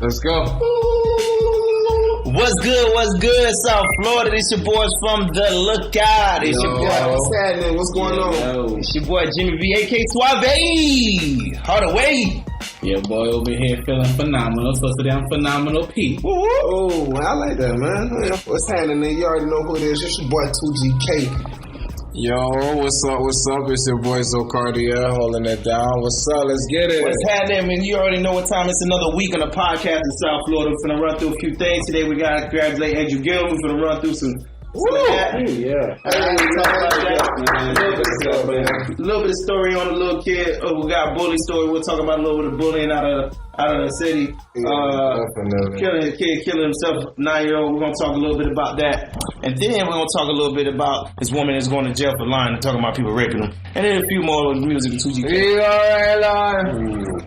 Let's go. What's good, South Florida? It's your boys from The Lookout. It's your boy. What's happening? What's going on? It's your boy Jimmy V, a.k.a. Suave. Hardaway. Yeah, boy, over here feeling phenomenal. So today I'm Phenomenal P. Oh, I like that, man. What's happening? You already know who it is. It's your boy 2GK. Yo, what's up? It's your boy Zocardia holding it down. What's up? Let's get it. What's happening, man? You already know what time. It's another week on the podcast in South Florida. We're going to run through a few things. Today we got to congratulate Andrew Gillum. We're going to run through some Yeah. A little bit of story on a little kid. We got a bully story. We'll talk about a little bit of bullying out of the city. Killing himself, 9-year-old. We're gonna talk a little bit about that, and then we're gonna talk a little bit about this woman that's going to jail for lying and talking about people raping them, and then a few more music and 2G.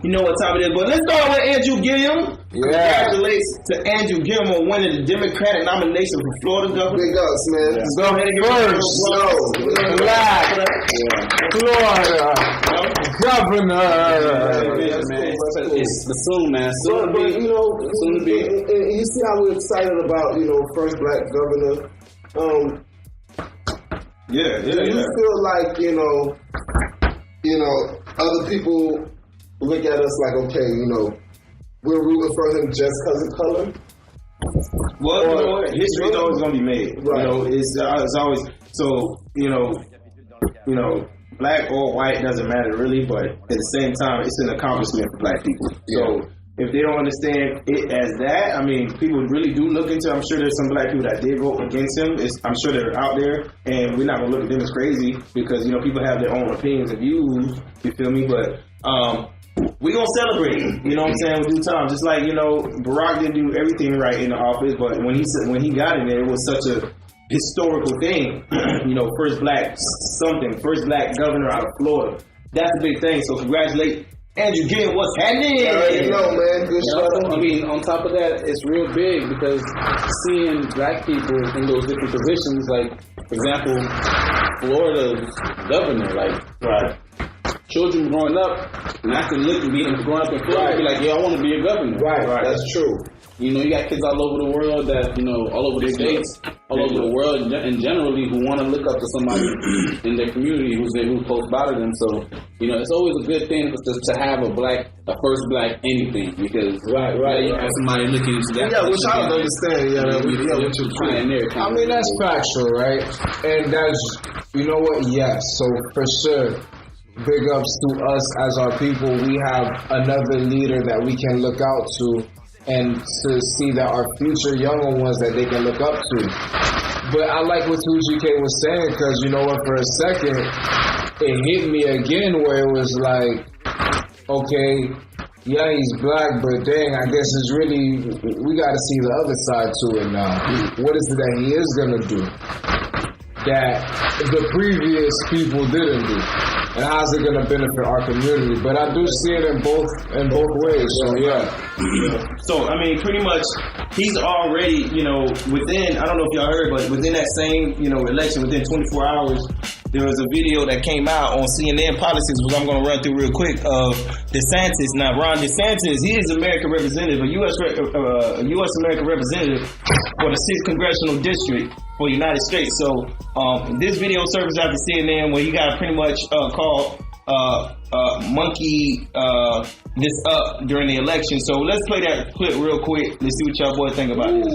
You know what time it is, but let's start with Andrew Gillum. Yeah. Congratulations to Andrew Gillum on winning the Democratic nomination for Florida governor. Big ups, man. Let's go ahead and give Black Florida governor. It's the soon, man. Soon to be. Soon to be. And you see how we're excited about, first black governor. You feel like, other people look at us like, okay, we're rooting for him just because of color. Well, history is always going to be made. Right. It's always so. Black or white doesn't matter really, but at the same time, it's an accomplishment for black people. So if they don't understand it as that, I mean, people really do look into it. I'm sure there's some black people that did vote against him. I'm sure they're out there, and we're not going to look at them as crazy because, people have their own opinions and views, you feel me? But we're going to celebrate, you know what I'm saying, with due time. Just like, Barack didn't do everything right in the office, but when he got in there, it was such a historical thing, first black governor out of Florida. That's a big thing. So congratulate Andrew Gillum. What's happening? Man. Good stuff. I mean, on top of that, it's real big because seeing black people in those different positions, like, for example, Florida's governor, right. Children growing up, and I can look and growing up in Florida and be like, I want to be a governor. Right. That's true. You got kids all over the world that, all over the states, all over the world, and generally who want to look up to somebody in their community who's close by to them. So, it's always a good thing to have a first black anything because you have somebody looking into that. Yeah, which I don't understand. What you're trying there. I mean, that's factual, right? And that's, yes. So for sure, big ups to us as our people. We have another leader that we can look out to and to see that our future younger ones that they can look up to. But I like what 2GK was saying because, for a second, it hit me again where it was like, okay, yeah, he's black, but dang, I guess it's really, we got to see the other side to it now. What is it that he is going to do that the previous people didn't do? And how's it going to benefit our community? But I do see it in both ways. So yeah. So I mean, pretty much, he's already within. I don't know if y'all heard, but within that same election, within 24 hours, there was a video that came out on CNN Politics, which I'm going to run through real quick, of Desantis. Now, Ron Desantis, he is American representative, a U.S. American representative for the 6th Congressional District for the United States. So this video surfaced out to CNN where he got pretty much called monkey this up during the election. So let's play that clip real quick. Let's see what y'all boys think about this.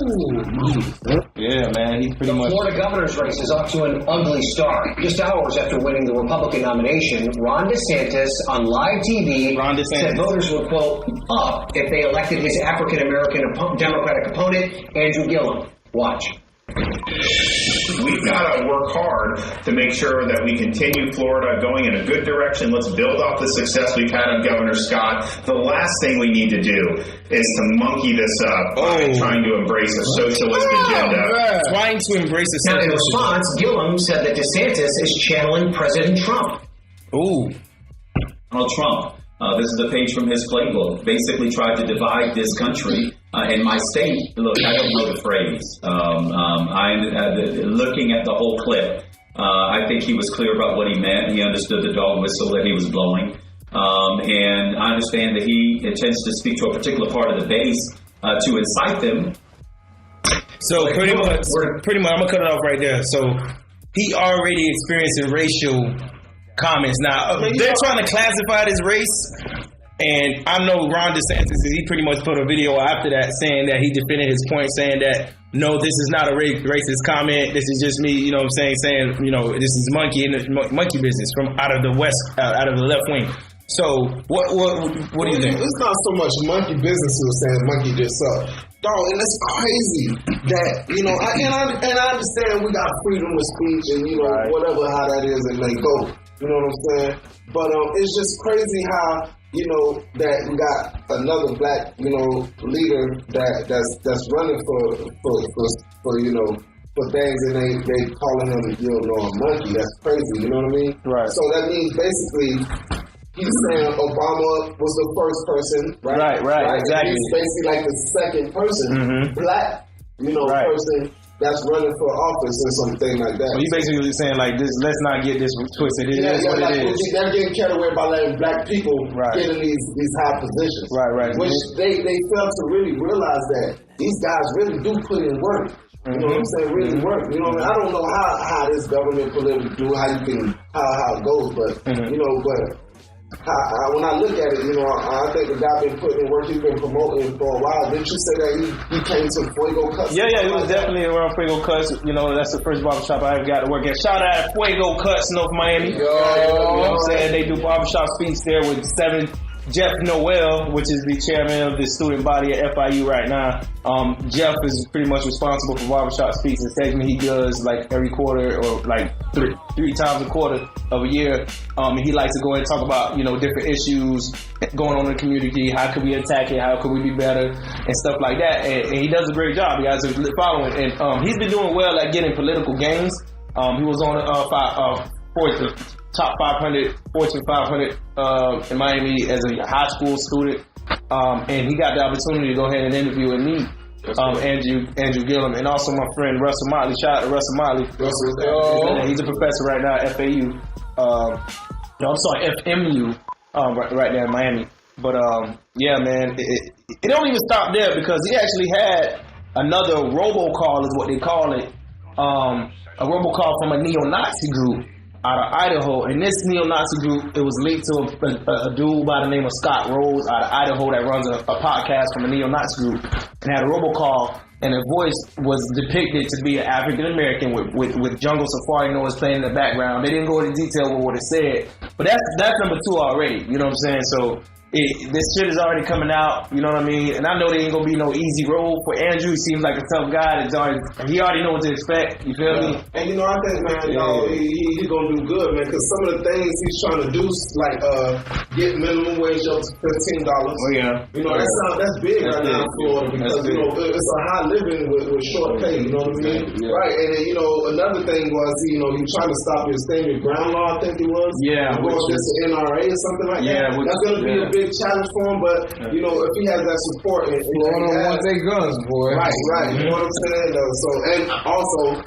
Yeah, man, he's pretty much. The Florida governor's race is off to an ugly start. Just hours after winning the Republican nomination, Ron DeSantis on live TV said voters would, quote, up if they elected his African-American Democratic opponent, Andrew Gillum. Watch. We've got to work hard to make sure that we continue Florida going in a good direction. Let's build off the success we've had on Governor Scott. The last thing we need to do is to monkey this up by trying to embrace a socialist agenda. Trying to embrace a Now, in socialist response, Gillum said that DeSantis is channeling President Trump. Ooh. Donald Trump. This is a page from his playbook. Basically tried to divide this country. In my state, look, I don't know the phrase. Looking at the whole clip, I think he was clear about what he meant. He understood the dog whistle that he was blowing. And I understand that he intends to speak to a particular part of the base to incite them. So pretty much, I'm gonna cut it off right there. So he already experiencing racial comments. Now they're trying to classify it as race, and I know Ron DeSantis, he pretty much put a video after that saying that he defended his point, saying that no, this is not a racist comment. This is just me, you know what I'm saying, this is monkey business from out of the left wing. So what do you think? It's not so much monkey business who was saying monkey just up. Dog, and it's crazy that, I understand we got freedom of speech and, whatever, how that is, it may go. You know what I'm saying? But it's just crazy how, that we got another black, leader that's running for things and they calling him, a monkey. That's crazy, you know what I mean? Right. So that means basically he's saying Obama was the first person, right? Right, exactly. He's basically like the second person, black, person that's running for office or something like that. So you basically saying like this, let's not get this twisted. It is what it is. They're getting carried away by letting black people get in these high positions. Right. Which they fail to really realize that these guys really do put in work. You know what I'm saying? Really work. You know what I mean? I don't know how this government politically do, how it goes, but but when I look at it, I think the guy been putting in work. He's been promoting for a while. Didn't you say that he came to Fuego Cuts? Yeah, he was definitely around Fuego Cuts. That's the first barbershop I ever got to work at. Shout out to Fuego Cuts, North Miami. You know what I'm saying? They do barbershop speaks there with Jeff Noel, which is the chairman of the student body at FIU right now. Jeff is pretty much responsible for barbershop speaks. The segment he does like every quarter or like three times a quarter of a year. He likes to go and talk about, different issues going on in the community. How could we attack it? How could we be better? And stuff like that. And he does a great job. He has a following. And he's been doing well at getting political gains. He was on top 500, Fortune 500 in Miami as a high school student. And he got the opportunity to go ahead and interview and meet Andrew Gillum, and also my friend Russell Motley. Shout out to Russell Motley. He's a professor right now at FAU. FMU right there in Miami. But yeah, man, it don't even stop there because he actually had another robocall, is what they call it. A robocall from a neo-Nazi group out of Idaho, and this neo-Nazi group, it was linked to a dude by the name of Scott Rose out of Idaho that runs a podcast from a neo-Nazi group, and had a robocall, and the voice was depicted to be an African American with Jungle Safari noise playing in the background. They didn't go into detail with what it said, but that's number 2 already. You know what I'm saying? So this shit is already coming out. You know what I mean? And I know there ain't gonna be no easy road for Andrew. He seems like a tough guy. He already know what to expect. You feel me? And I think, man, he's gonna do good, man. Because some of the things he's trying to do, like get minimum wage up to $15. Oh yeah. That's big right now in Florida because it's a high living with short pay. You know what I mean? Yeah. Right. And then another thing was he trying to stop his thing with ground law. I think it was. Yeah. Going against the NRA or something like that. Yeah. That's gonna be a big challenge for him, but if he has that support, and Florida wants their guns, boy. Right. You know what I'm saying? So, and also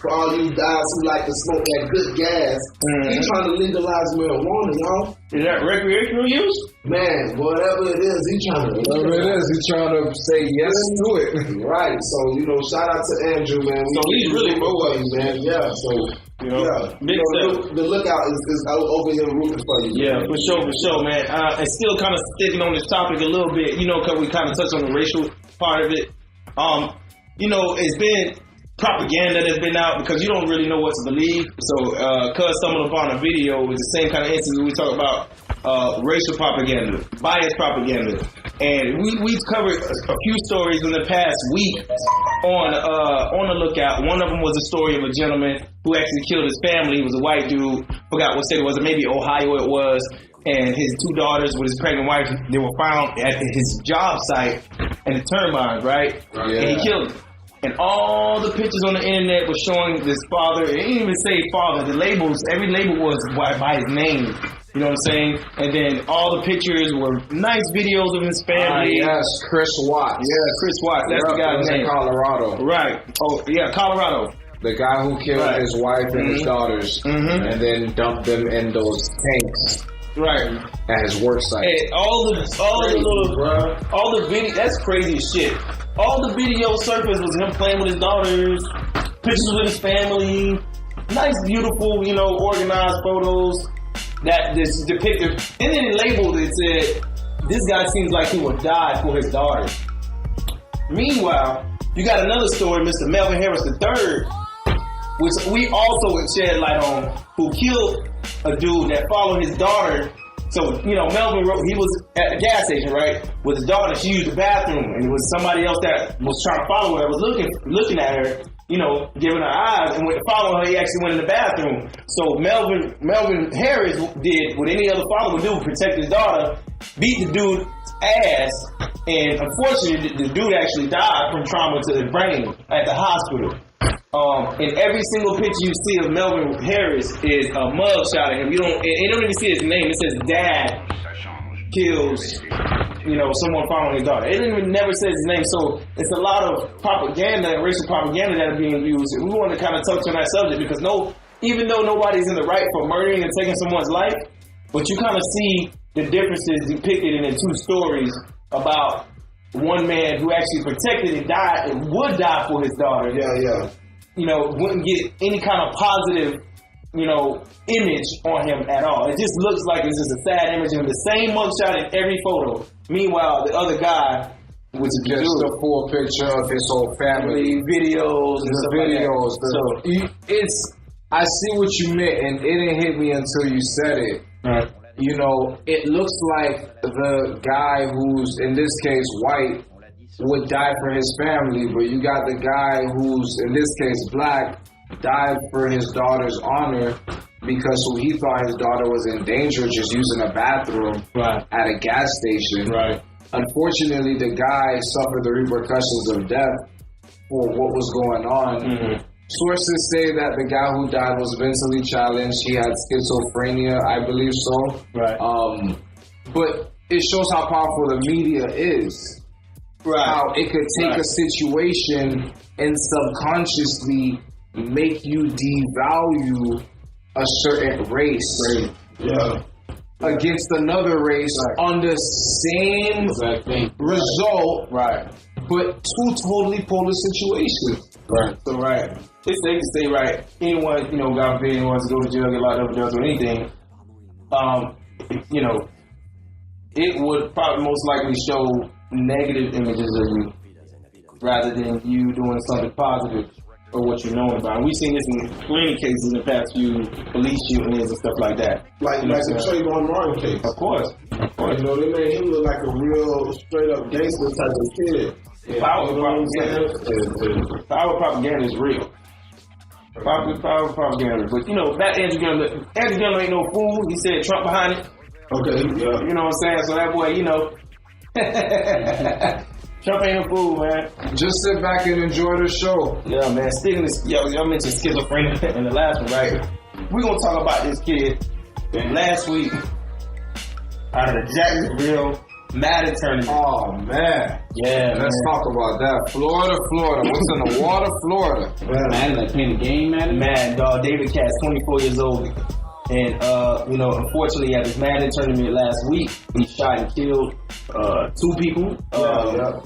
for all you guys who like to smoke that good gas, he's trying to legalize marijuana, y'all. Is that recreational use? Man, whatever it is, he's trying to say yes to it. Right. So shout out to Andrew, man. So he's really motivated, man. Yeah. So. The lookout is over here rooting for you. Yeah, for sure, man. And still kind of sticking on this topic a little bit, because we kind of touched on the racial part of it. It's been propaganda that's been out because you don't really know what to believe. So, cuz stumbled upon a video with the same kind of instance we talk about racial propaganda, bias propaganda. And we've covered a few stories in the past week on the lookout. One of them was a story of a gentleman who actually killed his family. He was a white dude. Forgot what state it was. Maybe Ohio it was. And his 2 daughters with his pregnant wife, they were found at his job site in the turbines, right? Yeah. And he killed them. And all the pictures on the internet were showing this father. It didn't even say father. The labels, every label was by his name. You know what I'm saying? And then all the pictures were nice videos of his family. Yes, Chris Watts. Yeah, Chris Watts. That's the guy's name. In Colorado. Right. Oh, yeah, Colorado. The guy who killed his wife and his daughters and then dumped them in those tanks. Right. at his work site. And all the video, that's crazy as shit. All the video surface was him playing with his daughters, pictures with his family, nice, beautiful, organized photos that just depicted. And then it labeled it, said, this guy seems like he would die for his daughters. Meanwhile, you got another story, Mr. Melvin Harris III, which we also would shed light on, who killed a dude that followed his daughter. So, Melvin wrote, he was at the gas station, right, with his daughter. She used the bathroom, and it was somebody else that was trying to follow her, was looking at her, giving her eyes, and when following her, he actually went in the bathroom. So Melvin Harris did what any other father would do, protect his daughter, beat the dude's ass, and unfortunately, the dude actually died from trauma to the brain at the hospital. And every single picture you see of Melvin Harris is a mug shot of him. You don't even see his name. It says dad kills, someone following his daughter. It never says his name. So it's a lot of propaganda, racial propaganda that are being used. And we want to kind of touch on that subject because even though nobody's in the right for murdering and taking someone's life, but you kind of see the differences depicted in the two stories about one man who actually protected and died and would die for his daughter. Yeah. Wouldn't get any kind of positive, image on him at all. It just looks like it's just a sad image of the same mugshot in every photo. Meanwhile, the other guy, which is just a full picture of his whole family, videos, and stuff videos. Like that. I see what you meant, and it didn't hit me until you said it. Right. It looks like the guy who's in this case white would die for his family, but you got the guy who's, in this case, black, died for his daughter's honor because he thought his daughter was in danger just using a bathroom at a gas station. Right. Unfortunately, the guy suffered the repercussions of death for what was going on. Mm-hmm. Sources say that the guy who died was mentally challenged. He had schizophrenia, I believe so. Right. But it shows how powerful the media is. Right. How it could take a situation and subconsciously make you devalue a certain race against another race on the same result, but two totally polar situations. Right. So it's safe to say, anyone, God forbid, anyone wants to go to jail, get locked up, or do anything, it would probably most likely show negative images of you rather than you doing something positive or what you're known about. And we've seen this in plenty cases in the past few police shootings and stuff like that. Like the Trayvon Martin case. Of course. They made him look like a real straight up gangster type of kid. Power propaganda is real. Power propaganda. But that Andrew Gillum ain't no fool. He said Trump behind it. Okay. Yeah. You know what I'm saying? So that boy, Trump ain't a fool, man. Just sit back and enjoy the show. Yeah, man. Sticking this, y'all mentioned schizophrenia in the last one, right? We're gonna talk about this kid last week out of the Jacksonville Madden tournament. Oh man. Yeah. Let's talk about that. Florida. What's in the water, Florida? Madden, like playing the game, Madden, dog. David Katz, 24 years old. And, unfortunately, at this Madden tournament last week, he shot and killed two people.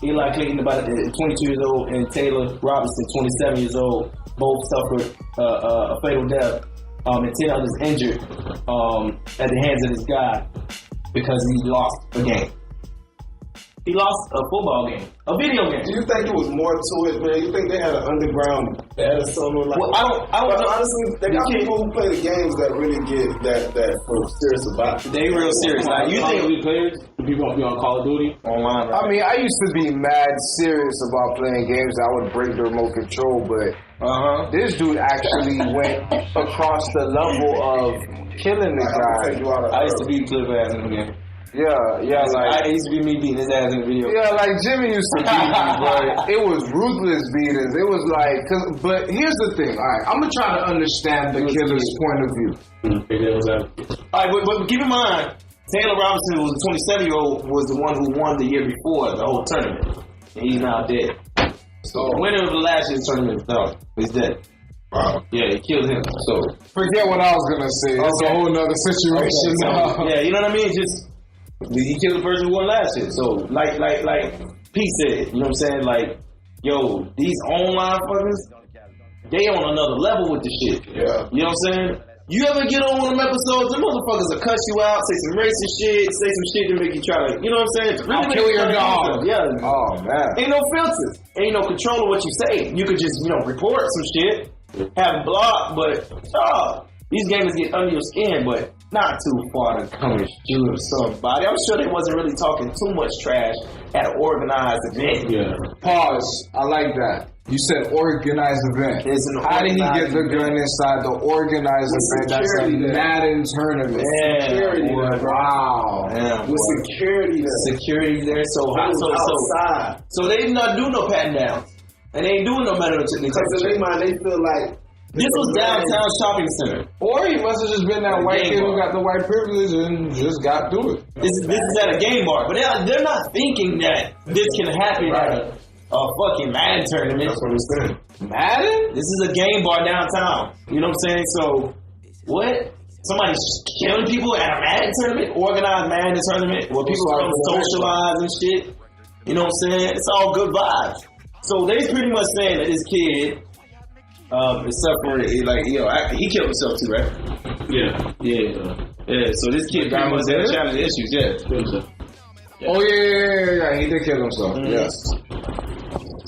Eli Clayton, about 22 years old, and Taylor Robinson, 27 years old. Both suffered a fatal death, and 10 others injured at the hands of this guy because he lost a game. He lost a football game, a video game. Do you think it was more to it, man? You think they had an underground bet or something like that? Well, I don't know. Honestly, they got people who play the games that really get that serious about it. They real serious. Like, you think we players? People be on Call of Duty online. Right? I mean, I used to be mad serious about playing games that would break the remote control, but this dude actually went across the level of killing the guy. I used to be clip ass in the game. Yeah, like it used to be me beating his ass in the video. Yeah, like Jimmy used to beat me, but it was ruthless beatings. It was like, but here's the thing. All right, I'm gonna try to understand the killer's point of view. All right, but keep in mind, Taylor Robinson, who was a 27-year-old, was the one who won the year before the whole tournament, and he's now dead. So the winner of the last year's tournament, he's dead. Wow. Yeah, he killed him. So Forget what I was gonna say. It's a whole nother situation now. yeah, you know what I mean? Just he killed the person who wore last shit. So like Pete said, you know what I'm saying? Like, yo, these online fuckers, they on another level with the shit. Yeah. You know what I'm saying? You ever get on one of them episodes, them motherfuckers will cuss you out, say some racist shit, say some shit to make you try to, you know what I'm saying? Really I'll kill your dog. Yeah. Oh man. Ain't no filters. Ain't no control of what you say. You could just, report some shit, have it blocked, but these gamers get under your skin, but not too far to come and shoot somebody. I'm sure they wasn't really talking too much trash at an organized event. Yeah. Pause. I like that. You said organized event. How did he get the gun inside the organized event? That's a Madden tournament. Yeah. Security there, bro. Wow. Yeah, With security there. security there, so outside. so they did not do no pat downs, and they ain't doing no metal detector. Because in their mind, they feel like This was downtown shopping center. Or he must have just been that white kid who got the white privilege and just got through it. This is at a game bar, but they're not thinking that this can happen at a fucking Madden tournament. That's what I'm saying. Madden? This is a game bar downtown. You know what I'm saying? So, what? Somebody's killing people at a Madden tournament? Organized Madden tournament where people come socialize and shit? You know what I'm saying? It's all good vibes. So, they pretty much saying that this kid is suffering, he killed himself too, right? Yeah. So, this kid pretty much had challenge issues, Oh, yeah. He did kill himself. Mm-hmm. Yes.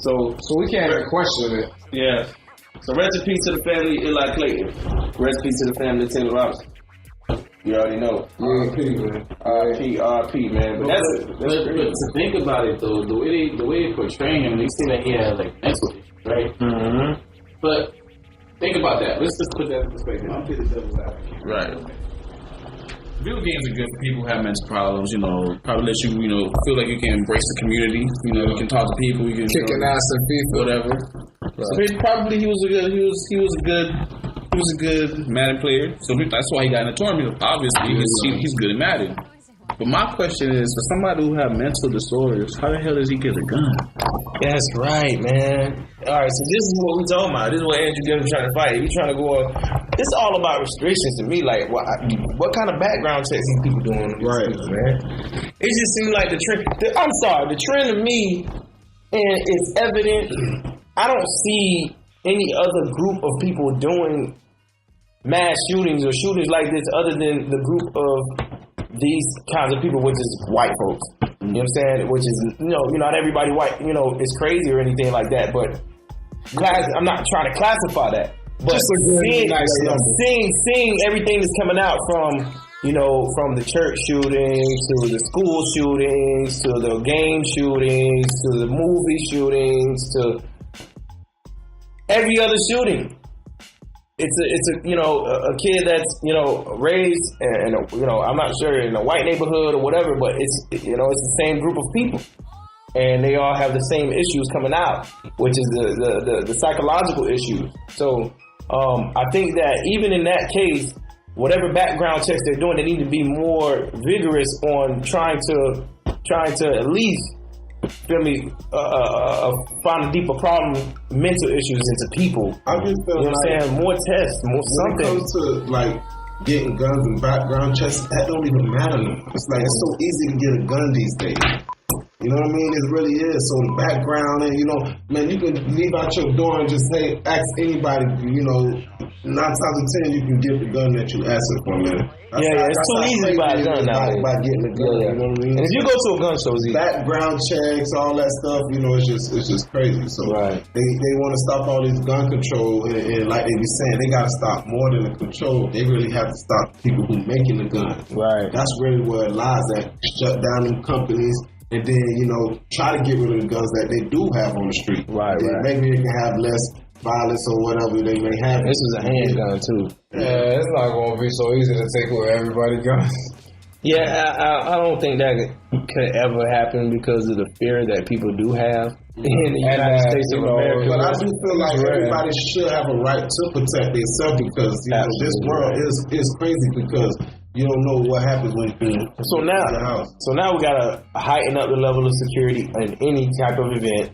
So we can't even question it. Yeah. So rest in peace to the family, Eli Clayton. Rest in peace to the family, Taylor Robinson. You already know. R.I.P. man. R.I.P. man. But But to think about it though, the way they portray him, they say that he has like mental issues, right? Mm-hmm. But think about that. Let's just put that in perspective. I'm the devil's advocate. Right. Video games are good for people who have mental problems, probably let you, feel like you can embrace the community, you can talk to people, you can Kicking ass in FIFA. whatever. Right. So probably he was a good Madden player. So that's why he got in the tournament. Obviously, he's good at Madden. But my question is, for somebody who have mental disorders, how the hell does he get a gun? That's right, man. All right, so this is what we talking about. This is what Andrew Gibbs trying to fight. He's trying to go on. It's all about restrictions to me. Like, what kind of background checks these people doing? Right, man. It just seems like the trend. The trend to me, and it's evident. I don't see any other group of people doing mass shootings or shootings like this other than the group of these kinds of people, which is white folks. You know what I'm saying? Which is, not everybody white, is crazy or anything like that. But I'm not trying to classify that. But seeing everything that's coming out from, from the church shootings to the school shootings to the game shootings to the movie shootings to every other shooting. It's a kid that's raised in I'm not sure in a white neighborhood or whatever, but it's the same group of people, and they all have the same issues coming out, which is the psychological issues. So I think that even in that case, whatever background checks they're doing, they need to be more vigorous on trying to at least find a deeper problem, mental issues into people. I just feel what I'm saying? More tests, more something. When it comes to getting guns and background checks, that don't even matter. It's it's so easy to get a gun these days. You know what I mean? It really is. So the background and you can leave out your door and just ask anybody, 9 times out of 10 you can get the gun that you asking for, man. It's too easy to buy a gun now. By getting a gun, you know what I mean? And if you go to a gun show, background checks, all that stuff, it's just crazy. So they want to stop all this gun control, and like they be saying, they got to stop more than the control. They really have to stop people who making the gun. Right. That's really where it lies at. Shut down them companies. And then, try to get rid of the guns that they do have on the street. Right. Maybe they can have less violence or whatever they may have. This is a handgun, too. Yeah, it's not going to be so easy to take away everybody's guns. Yeah, I don't think that could ever happen because of the fear that people do have in the United States of America. But I do feel like everybody should have a right to protect themselves because, this world is crazy because you don't know what happens when you're in the house. So now we gotta heighten up the level of security in any type of event.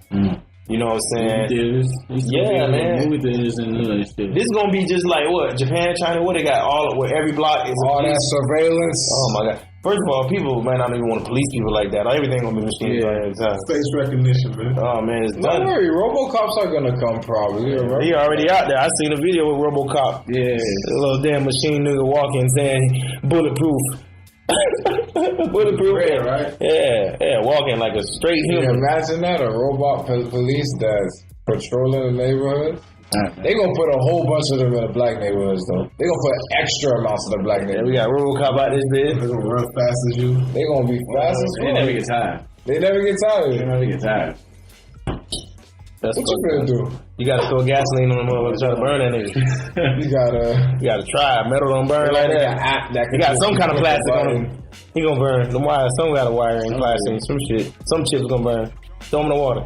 You know what I'm saying? Yeah, man. Movie theaters and shit. This is gonna be just like what? Japan, China, what they got where every block is all that surveillance. Oh my god. First of all, people might not even want to police people like that. Everything gonna be machine every time. Face recognition, man. Oh man, it's Don't done. worry, RoboCops are gonna come probably. He already out there. I seen a video with RoboCop. Yeah. A little damn machine nigga walking saying bulletproof. Bulletproof, right? Yeah, walking like a straight Can you human. imagine that? A robot police that's patrolling the neighborhood? They gonna put a whole bunch of them in the black neighborhoods though. They gonna put extra amounts in the black Yeah, neighborhoods. we got RoboCop out this bitch. They're gonna run fast as you. They gonna be fast as They fuck. never get tired. They never get tired. They never get tired. That's What you gonna do? You gotta throw gasoline on the motherfucker to try to burn that nigga. You You gotta try. Metal don't burn like that. You got some kind of plastic on him. He gonna burn. The wire, some got a wire in plastic, some shit. Some chips gonna burn. Throw him in the water.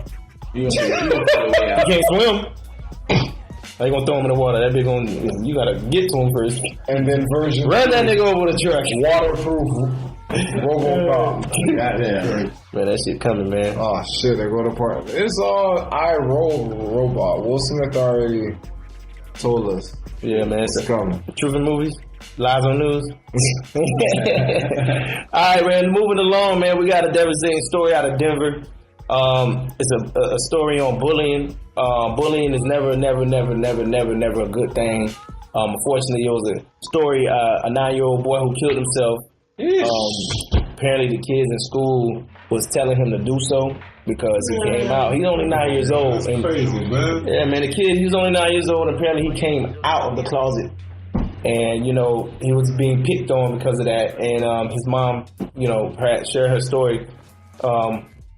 You Can't swim. They gonna throw him in the water. That big gonna, you gotta get to him first. And then version Run that nigga over the truck. waterproof RoboCop. Goddamn. Man, that shit coming, man. Oh shit, they go to part. It's all Robot. Will Smith already told us Yeah, man. it's coming. Truth in movies, lies on news. All right, man. Moving along, man. We got a devastating story out of Denver. It's a story on bullying. Bullying is never a good thing. Unfortunately, it was a story. A 9-year-old boy who killed himself. Apparently, the kids in school was telling him to do so because he came out. He's only 9 years old. That's crazy, man. Yeah, man, the kid, he was only 9 years old, and apparently he came out of the closet. And, you know, he was being picked on because of that. And his mom, you know, shared her story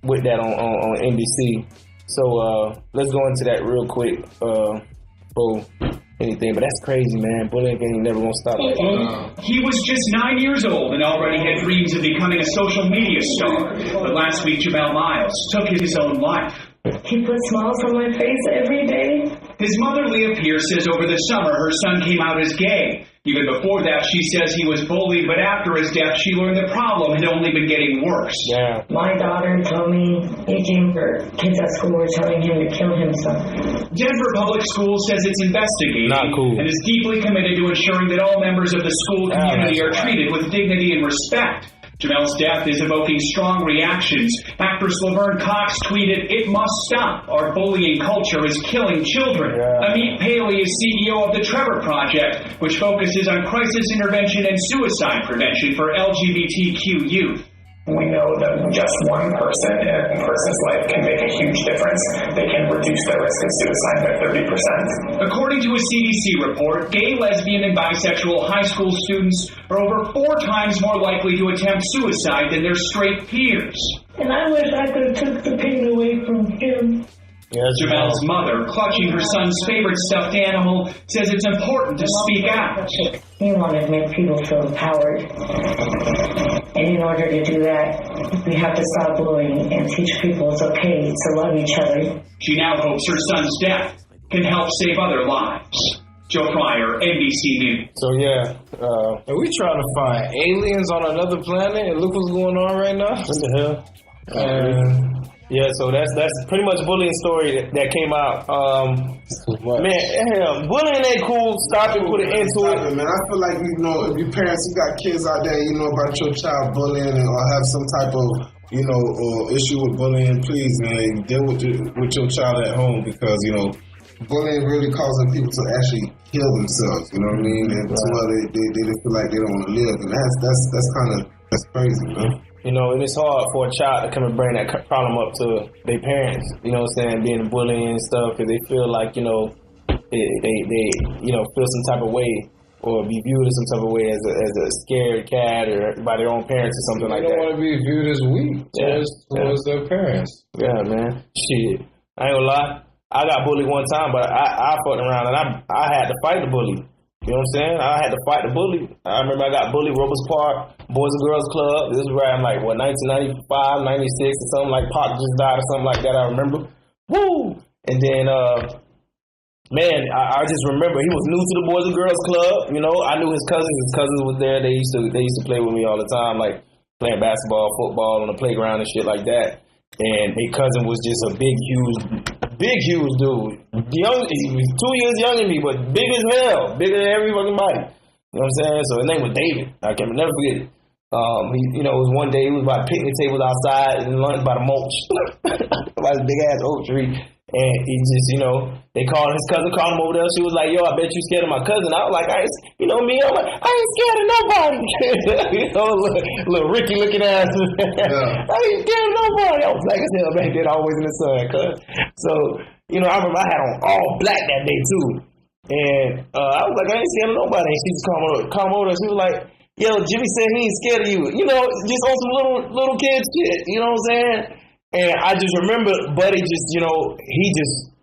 with that on NBC. So let's go into that real quick for anything. But that's crazy, man. Bullying ain't never gonna stop like that. He was just 9 years old and already had dreams of becoming a social media star. But last week, Jamel Miles took his own life. He put smiles on my face every day. His mother, Leah Pierce, says over the summer her son came out as gay. Even before that, she says he was bullied, but after his death, she learned the problem had only been getting worse. Yeah. My daughter told me 18 kids at school were telling him to kill himself. Denver Public Schools says it's investigating Not cool. and is deeply committed to ensuring that all members of the school community are that's right. treated with dignity and respect. Jamel's death is evoking strong reactions. Actress Laverne Cox tweeted, "It must stop. Our bullying culture is killing children." Yeah. Amit Paley is CEO of the Trevor Project, which focuses on crisis intervention and suicide prevention for LGBTQ youth. We know that just one person in a person's life can make a huge difference. They can reduce their risk of suicide by 30%. According to a CDC report, gay, lesbian, and bisexual high school students are over 4 times more likely to attempt suicide than their straight peers. And I wish I could have took the pain away from him. Yeah, Jamel's mother, clutching her son's favorite stuffed animal, says it's important to speak out. We want to make people feel empowered. And in order to do that, we have to stop bullying and teach people it's okay to love each other. She now hopes her son's death can help save other lives. Joe Pryor, NBC News. So yeah, Are we trying to find aliens on another planet? And look what's going on right now. what the hell? Yeah, so that's pretty much a bullying story that came out. Man, hell, bullying ain't cool. Stop it, put an end to it. Man, I feel like, you know, if you parents, you got kids out there, you know about your child bullying or have some type of, you know, issue with bullying, please, man, deal with your child at home because, you know, bullying really causing people to actually kill themselves, you know what I mean? And to where they just feel like they don't want to live. And that's crazy, man. You know, and it's hard for a child to come and bring that problem up to their parents, you know what I'm saying, being bullying and stuff, because they feel like, you know, they you know, feel some type of way or be viewed as some type of way as a scared cat or by their own parents or something like They that. don't want to be viewed as weak towards their parents. Yeah, man. Shit. I ain't gonna lie. I got bullied one time, but I fucked around and I had to fight the bully. You know what I'm saying? I had to fight the bully. I remember I got bullied Roberts Park, Boys and Girls Club. This was around like, 1995, 96 or something, like Pac just died or something like that, I remember. Woo! And then, man, I just remember he was new to the Boys and Girls Club. You know, I knew his cousins. His cousins was there. They used to play with me all the time, like playing basketball, football on the playground and shit like that. And their cousin was just a big, huge dude. He was 2 years younger than me, but big as hell. Bigger than every fucking body. You know what I'm saying? So his name was David. I can never forget it. It was one day he was by picnic tables outside and lunch by the mulch. By this big ass oak tree. And he just, his cousin called him over there. She was like, yo, I bet you scared of my cousin. I was like, I ain't scared of nobody. Little Ricky looking ass. Yeah. I ain't scared of nobody. I was like, as hell back then, always in the sun, cuz. So, I remember I had on all black that day too. And I was like, I ain't scared of nobody. And she just called me over. She was like, yo, Jimmy said he ain't scared of you. Just on some little kid shit. You know what I'm saying? And I just remember Buddy just, he just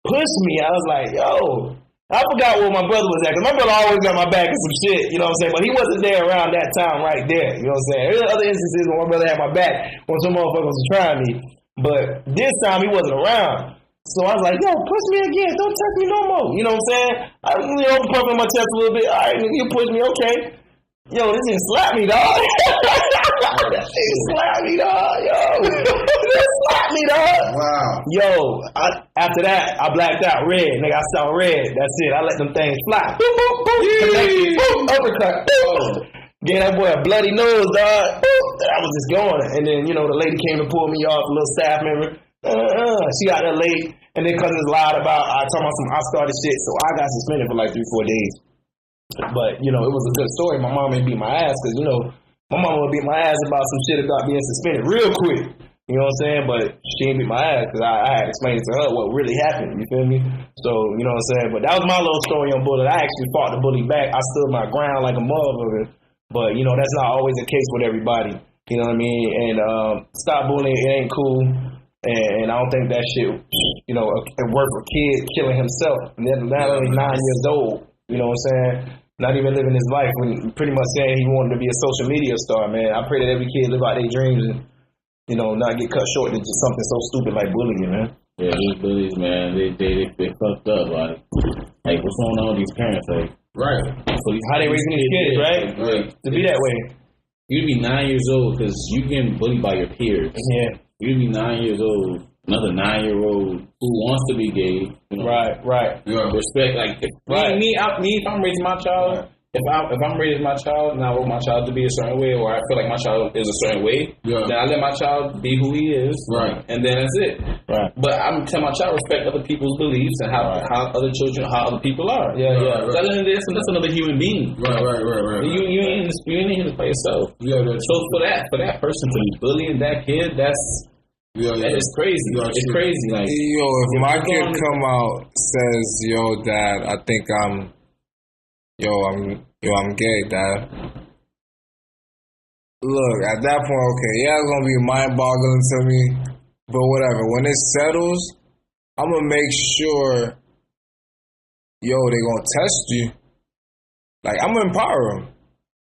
pushed me. I was like, yo, I forgot where my brother was at. Because my brother always got my back and some shit, you know what I'm saying? But he wasn't there around that time right there, you know what I'm saying? There were other instances when my brother had my back when some motherfuckers was trying me. But this time he wasn't around. So I was like, yo, push me again. Don't touch me no more. You know what I'm saying? I pumping my chest a little bit. All right, you push me, okay. Yo, this nigga slapped me, dog. This nigga slapped me, dog. Yo, this slapped me, dog. Wow. Yo, after that, I blacked out red. Nigga, I saw red. That's it. I let them things fly. Boop, boop, boop. Connected. Boop, uppercut. Boop. Gave that boy a bloody nose, dog. Boop. I was just going. And then, the lady came to pull me off, a little staff member. She got there late. And then cousins lied about, I talking about some I started shit. So I got suspended for like 3-4 days. But, it was a good story. My mom ain't beat my ass because, my mom would beat my ass about some shit about being suspended real quick. You know what I'm saying? But she ain't beat my ass because I had explained to her what really happened. You feel me? So, you know what I'm saying? But that was my little story on bullying. I actually fought the bully back. I stood my ground like a motherfucker. But, that's not always the case with everybody. You know what I mean? And stop bullying. It ain't cool. And I don't think that shit, it worked for kids killing himself. Not only 9 years old. You know what I'm saying? Not even living his life when pretty much saying he wanted to be a social media star, man. I pray that every kid live out their dreams and, not get cut short to just something so stupid like bullying, man. Yeah, these bullies, man, they fucked up. Like what's going on with these parents? Like, right. So how they raising these kids, right? To be that way. You'd be 9 years old because you getting bullied by your peers. Yeah. You'd be 9 years old. Another 9-year-old who wants to be gay, right. Respect, like if I'm raising my child, if I'm raising my child and I want my child to be a certain way, or I feel like my child is a certain way, then I let my child be who he is, right, and then that's it, right. But I'm telling my child respect other people's beliefs and how other children, how other people are, Other than this, and that's another human being, right. You ain't here to play yourself, So for that person to be bullying that kid, that's. It's crazy. It's crazy. Like, if my kid come out says, "Yo, Dad, I think I'm gay, Dad." Look, at that point, okay, it's gonna be mind-boggling to me, but whatever. When it settles, I'm gonna make sure, they gonna test you. Like, I'm gonna empower them.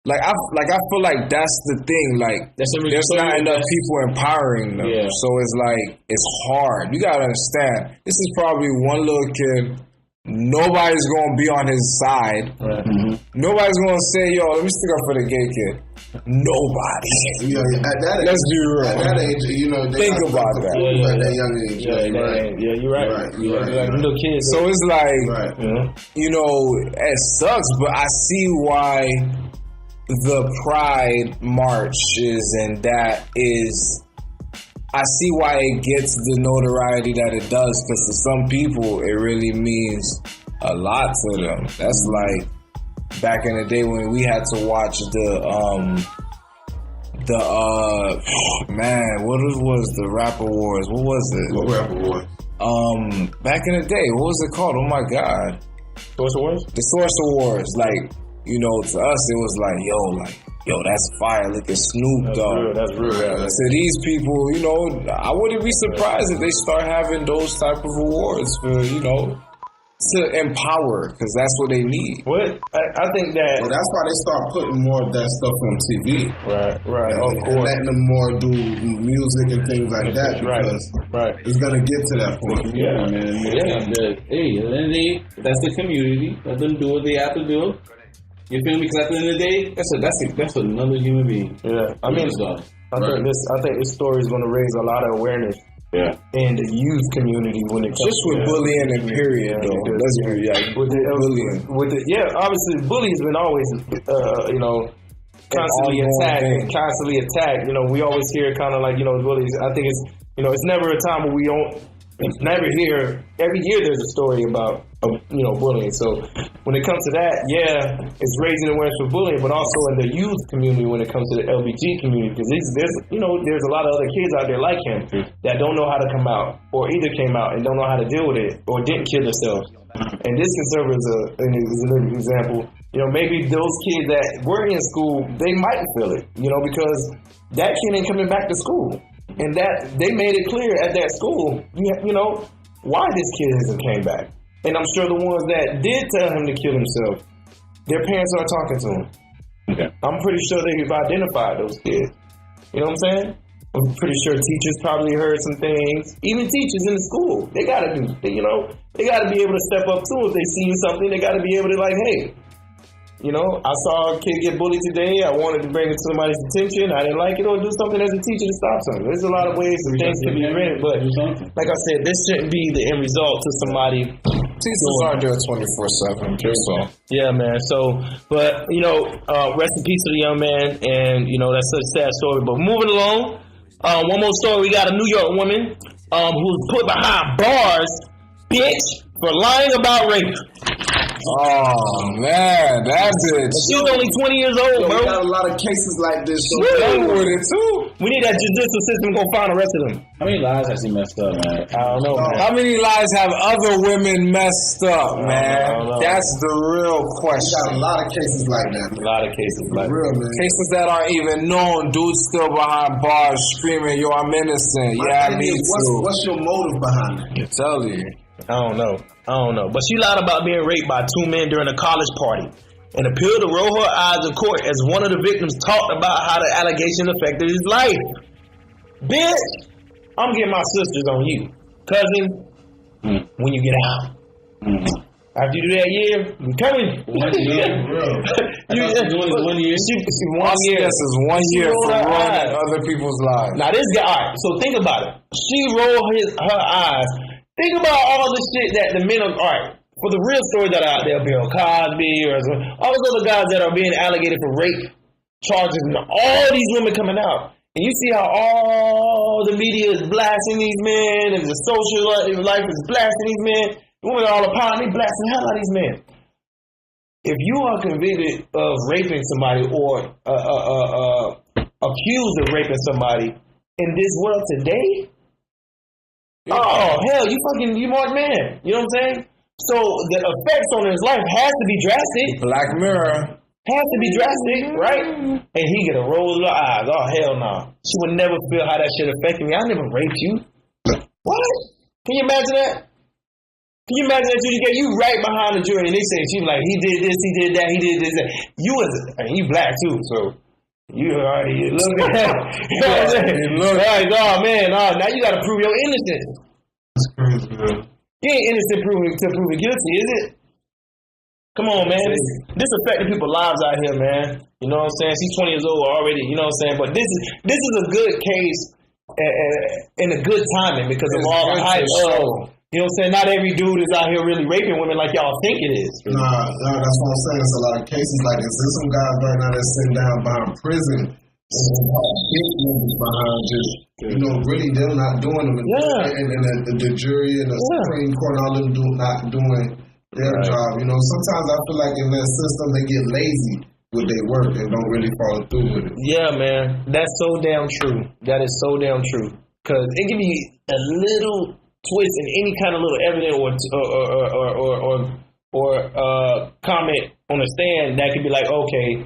I feel like that's the thing. Like, there's not enough people empowering them. Yeah. So it's like, it's hard. You gotta understand. This is probably one little kid. Nobody's gonna be on his side. Right. Mm-hmm. Nobody's gonna say, "Yo, let me stick up for the gay kid." Nobody. Let's be real. At that age, think about that. At that young age. You're right. You're right. Little kids. So it's like, it sucks, but I see why the Pride marches and that is, I see why it gets the notoriety that it does, because to some people it really means a lot to them. That's like back in the day when we had to watch the what was the Rap Awards? What was it? What Rap Awards? Back in the day, what was it called? Oh my God. Source Awards? The Source Awards, like, to us, it was like, yo, that's fire. Look at Snoop Dogg. That's real. To these people, I wouldn't be surprised if they start having those type of awards for, to empower, because that's what they need. What? I think that... Well, that's why they start putting more of that stuff on TV. Right. Of course. And letting them more do music and things like that, because it's going to get to that point. Yeah, man. Hey, that's the community. Let them do what they have to do. You feel me? Because at the end of the day, that's another human being. Yeah. I mean, I think this story is going to raise a lot of awareness. Yeah. In the youth community when it comes just with bullying and period though. Let's be bullying. Obviously bullying's been always constantly attacked. You know, we always hear kind of like, you know, bullies. I think it's, you know, it's never a time where we don't never hear. Every year there's a story about bullying. So when it comes to that, it's raising awareness for bullying, but also in the youth community when it comes to the LBG community, because there's a lot of other kids out there like him that don't know how to come out, or either came out and don't know how to deal with it, or didn't kill themselves. And this can serve as an example. You know, maybe those kids that were in school, they might feel it, you know, because that kid ain't coming back to school. And that they made it clear at that school, you know, why this kid hasn't came back. And I'm sure the ones that did tell him to kill himself, their parents are talking to him. Okay. I'm pretty sure they've identified those kids. You know what I'm saying? I'm pretty sure teachers probably heard some things. Even teachers in the school, they gotta be able to step up too if they see something. They gotta be able to like, hey, you know, I saw a kid get bullied today. I wanted to bring it to somebody's attention. I didn't like it, or do something as a teacher to stop something. There's a lot of ways that things can be rented, but like I said, this shouldn't be the end result to somebody. Teachers aren't there 24/7. So yeah, man. So, but you know, rest in peace to the young man, and you know that's such a sad story. But moving along, one more story. We got a New York woman who's put behind bars, bitch, for lying about rape. Oh man, that bitch. She's only 20 years old, bro. We got a lot of cases like this. With it too. We need that judicial system to go find the rest of them. How many lives has he messed up, man? I don't know, man. How many lives have other women messed up, man? That's the real question. We got a lot of cases like that. A lot of cases like real, man. Cases that aren't even known. Dudes still behind bars screaming, "Yo, I'm innocent." What's your motive behind it? Tell you. I don't know. But she lied about being raped by two men during a college party and appealed to roll her eyes in court as one of the victims talked about how the allegation affected his life. Bitch, I'm getting my sisters on you. Cousin, when you get out. After you do that year, you coming. 1 year, bro. Doing this 1 year. She 1 year. This is 1 year for ruining other people's lives. Now this guy, all right, so think about it. She rolled her eyes. Think about all the shit that the men are, all right, for the real stories that are out there, Bill Cosby, or all those other guys that are being allocated for rape charges, and all these women coming out. And you see how all the media is blasting these men, and the social life is blasting these men. The women are all upon, they blasting the hell out of these men. If you are convicted of raping somebody or accused of raping somebody in this world today, oh hell, you marked man. You know what I'm saying? So the effects on his life has to be drastic. Black Mirror. Has to be drastic, right? And he get a roll of the eyes. Oh hell no. She would never feel how that shit affected me. I never raped you. What? Can you imagine that? Can you imagine that you right behind the jury and they say she was like, he did this, he did that, he did this, that. You black too, so you already look at that. You know what I'm saying? Like, oh man, now you gotta prove your innocence. That's crazy, man. You ain't innocent to prove it guilty, is it? Come on, man. This affecting people's lives out here, man. You know what I'm saying? She's 20 years old already, you know what I'm saying? But this is a good case and a good timing because of all the hype. You know what I'm saying? Not every dude is out here really raping women like y'all think it is. Nah, that's what I'm saying. There's a lot of cases like this. There's some guys right now that's sitting down behind prison. Big niggas behind just, really them not doing them. Yeah. And the jury and the Supreme Court, all them not doing their job. You know, sometimes I feel like in that system they get lazy with their work and don't really follow through with it. Yeah, man. That's so damn true. That is so damn true. Because it can be a little twist in any kind of little evidence or comment on the stand that could be like, okay,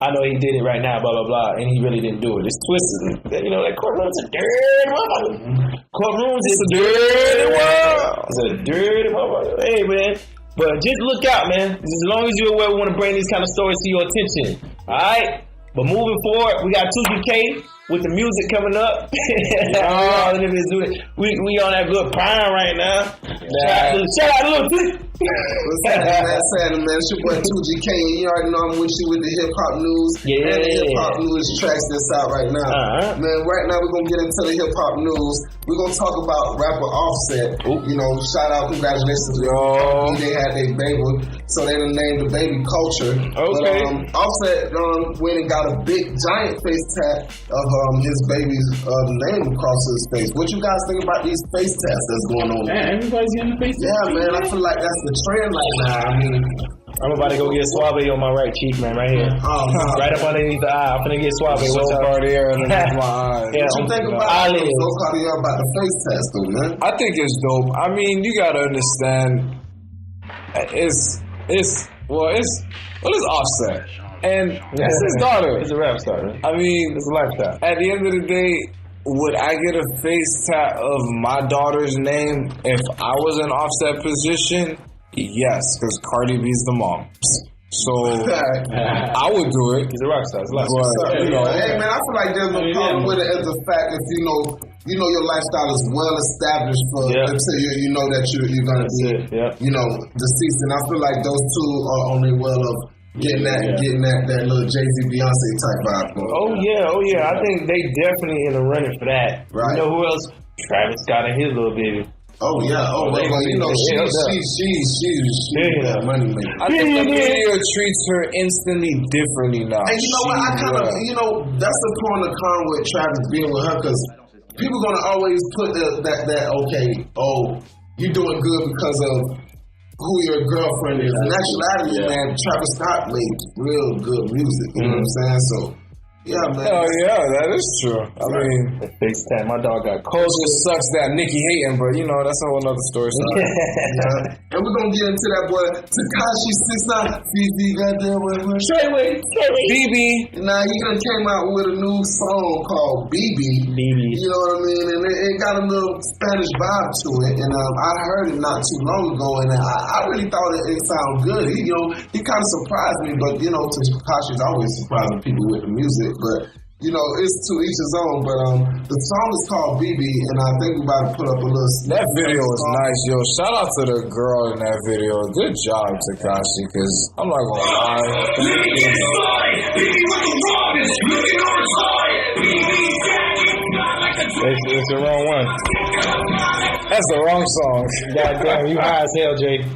I know he did it right now, blah, blah, blah, and he really didn't do it. It's twisted. That courtroom's a dirty motherfucker. Courtrooms is a dirty world. It's a dirty motherfucker. Hey, man. But just look out, man. As long as you're aware, we want to bring these kind of stories to your attention. All right? But moving forward, we got 2GK with the music coming up. We on that good prime right now. Shout out to Lil T. What's happening, man? Saturday, man. It's your boy 2GK, and you already know I'm with you with the hip hop news. Yeah. And the hip hop news tracks that's out right now. Man, right now we're gonna get into the hip hop news. We're gonna talk about rapper Offset. You know, shout out, congratulations to them. They had their baby, so they done named the baby Culture. Okay. But Offset went and got a big giant face tat of his baby's name across his face. What you guys think about these face tats that's going on? Man, everybody's getting the face tat. Yeah, man, I feel like that's the trend right now. I mean, I'm about to go get Suave on my right cheek, man, right here. Right up underneath the eye. I'm gonna get Suave. So Cartier underneath my eyes. What you think about the face tats, though, man? I think it's dope. I mean, you gotta understand, it's Offset, and it's his daughter. It's a rap star. Right? I mean, it's a lifestyle. At the end of the day, would I get a face tat of my daughter's name if I was in Offset position? Yes, because Cardi B's the mom. So I would do it. He's a rock star. Hey man, I feel like there's no problem with it as a fact if you know your lifestyle is well established for until you know that you're gonna be deceased. And I feel like those two are on their well of getting that little Jay-Z Beyonce type vibe. Oh yeah. I think they definitely in the running for that. Right. You know who else? Travis Scott and his little baby. Oh yeah. Oh, well, you know she's money maker. I think the media treats her instantly differently now. And you know what? I kind of that's the point of con with Travis being with her because people gonna always put that okay. Oh, you doing good because of who your girlfriend is. In actuality, man, Travis Scott made real good music. You know what I'm saying? So. Yeah, man. Oh, yeah, that is true. I mean, the face tat. My dog got cold. It sucks that Nicki hating, but that's a whole nother story. And we're gonna get into that boy Tekashi 6ix9ine. Fifi, goddamn, Straightway. BB. Nah, he done came out with a new song called BB. You know what I mean? And it got a little Spanish vibe to it. And I heard it not too long ago, and I really thought it sounded good. He kind of surprised me, but Tekashi's always surprising people with the music. But it's to each his own. But the song is called BB, and I think we're about to put up a little. That video was nice, yo. Shout out to the girl in that video. Good job, Tekashi. Because I'm not gonna lie. It's the wrong one. That's the wrong song. Goddamn, you high as hell, Jay.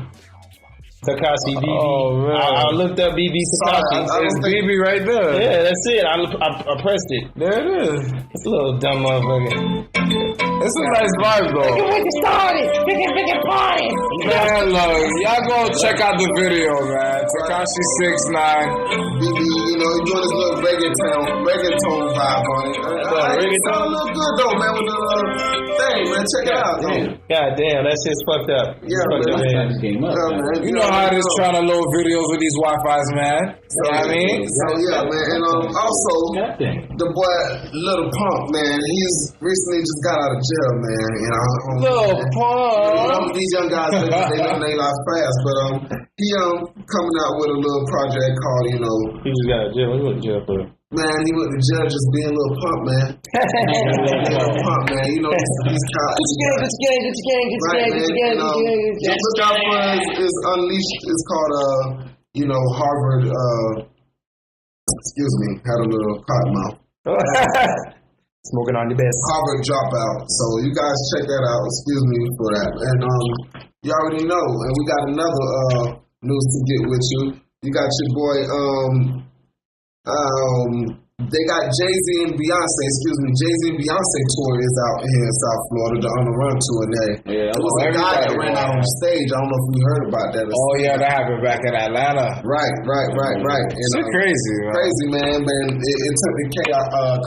Tekashi BB. Oh man, I looked up BB Tekashi. It's BB right there. Yeah, that's it. I pressed it. There it is. It's a little dumb motherfucker. It's a nice vibe though. Get started. Freaking party. Man, look, y'all go check out the video, man. Tekashi 6ix9ine. BB, he's doing his little reggaeton vibe on it. It sound a little good though, man, with the thing, man. Check it out, though. God damn, that shit's fucked up. Yeah, man. You know how it is trying to load videos with these Wi-Fi's, man. You know what I mean? So yeah, man. And also, the boy Lil Pump, man, he's recently just got out of jail, man. Lil Pump. These young guys, they live their life fast, but he coming out with a little project called, He just got out of jail. He went to jail for it. Man, he went to jail just being Lil Pump, man. Lil Pump, man. These cops. Look out for his Unleashed. It's called, Harvard, had a little cotton mouth. Smoking on the best. Harvard dropout. So you guys check that out. Excuse me for that. And you already know. And we got another news to get with you. You got your boy, they got Jay-Z and Beyonce, Jay-Z and Beyonce tour is out here in South Florida, the On the Run tour there. Yeah, it was a guy that ran out on stage. I don't know if you heard about that. Oh yeah, that happened back in Atlanta. Right. It's crazy, man. Crazy, man. It took the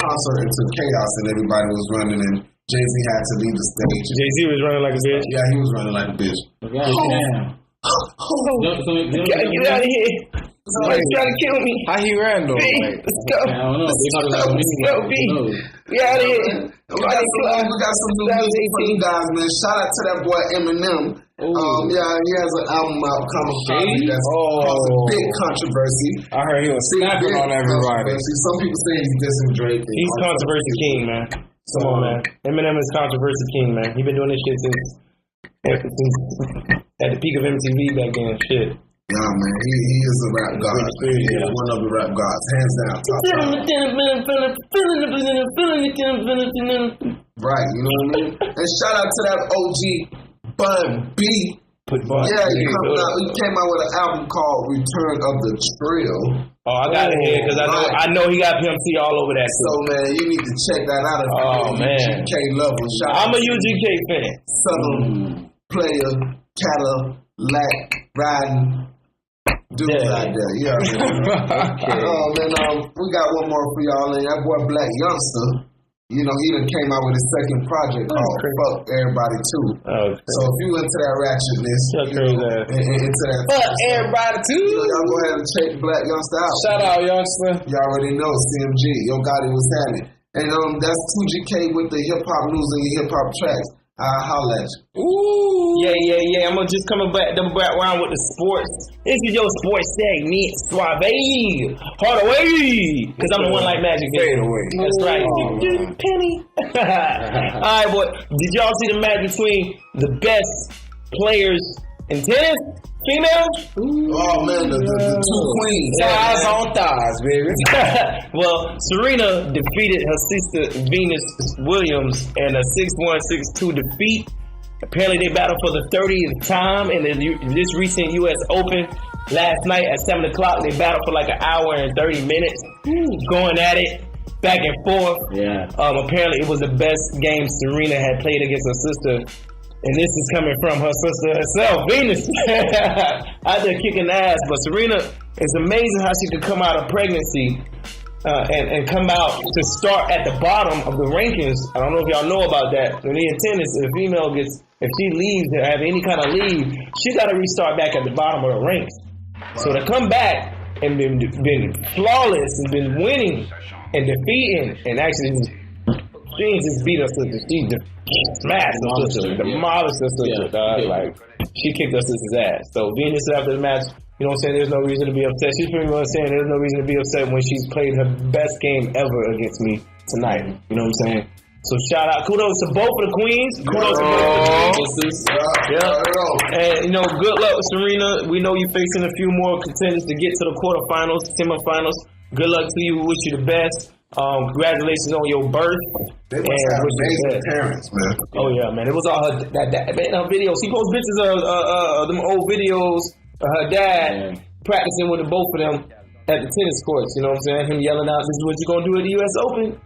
concert into chaos and everybody was running and Jay-Z had to leave the stage. Jay-Z was running like a bitch? Yeah, he was running like a bitch. Get out of here. Somebody's trying to kill me. How he ran though? Let's go. Let's go, B. We out of here. We got some new music for you guys, man. Shout out to that boy Eminem. He has an album out coming. That's causing big controversy. I heard he was snapping on everybody. Some people say he's dissing Drake. He's controversy king, man. Come on, man. Eminem is controversy king, man. He been doing this shit since at the peak of MTV back then. Shit. Yeah, man, he is a rap god. He is one of the rap gods, hands down. Right, you know what I mean? And shout out to that OG Bun B. Yeah, he came out with an album called Return of the Trill. Oh, I got it here because I know he got Pimp C all over that. So man, you need to check that out. Oh man, UGK level. I'm a UGK fan. Southern player, Cadillac riding dudes out there. Yeah. Okay. Oh man, we got one more for y'all. And that boy Black Youngster. You know, he done came out with his second project called Fuck Everybody Too. Okay. So if you into that ratchetness, into that Fuck Everybody Too, y'all go ahead and check Black Youngster out. Shout out, Youngster. You already know CMG. Yo Gotti was having. And that's 2GK with the hip hop news and your hip hop tracks. I'll holla at you. Ooh. Yeah. I'm gonna just coming back around with the sports. This is your sports segment, Suave. Hard away. Because I'm the one like Magic. Fade away. That's right. Penny. Alright, boy. Did y'all see the match between the best players in tennis? Females? Oh man, the two queens. Thighs on thighs, baby. Well, Serena defeated her sister Venus Williams in a 6-1, 6-2 defeat. Apparently they battled for the 30th time in this recent US Open. Last night at 7 o'clock, they battled for like an hour and 30 minutes. Going at it, back and forth. Yeah. Apparently it was the best game Serena had played against her sister. And this is coming from her sister herself, Venus. Out there kicking ass. But Serena, it's amazing how she could come out of pregnancy and come out to start at the bottom of the rankings. I don't know if y'all know about that. When in tennis, if she leaves or have any kind of leave, she got to restart back at the bottom of the ranks. So to come back and been flawless and been winning and defeating and actually she didn't just beat her sister, she smashed her sister, demolished her sister, dog. Like, she kicked her sister's ass. So Venus after the match, you know what I'm saying, there's no reason to be upset. She's pretty much saying there's no reason to be upset when she's played her best game ever against me tonight. You know what I'm saying? So shout out, kudos to both of the queens. Kudos to both of the queens. Yeah. And you know, good luck with Serena. We know you're facing a few more contenders to get to the quarterfinals, semifinals. Good luck to you. Wish you the best. Congratulations on your birth. They must have amazing parents, man. Oh yeah, man. It was all her videos. She posts pictures of them old videos of her dad practicing with the both of them at the tennis courts. You know what I'm saying? Him yelling out, "This is what you gonna do at the U.S. Open."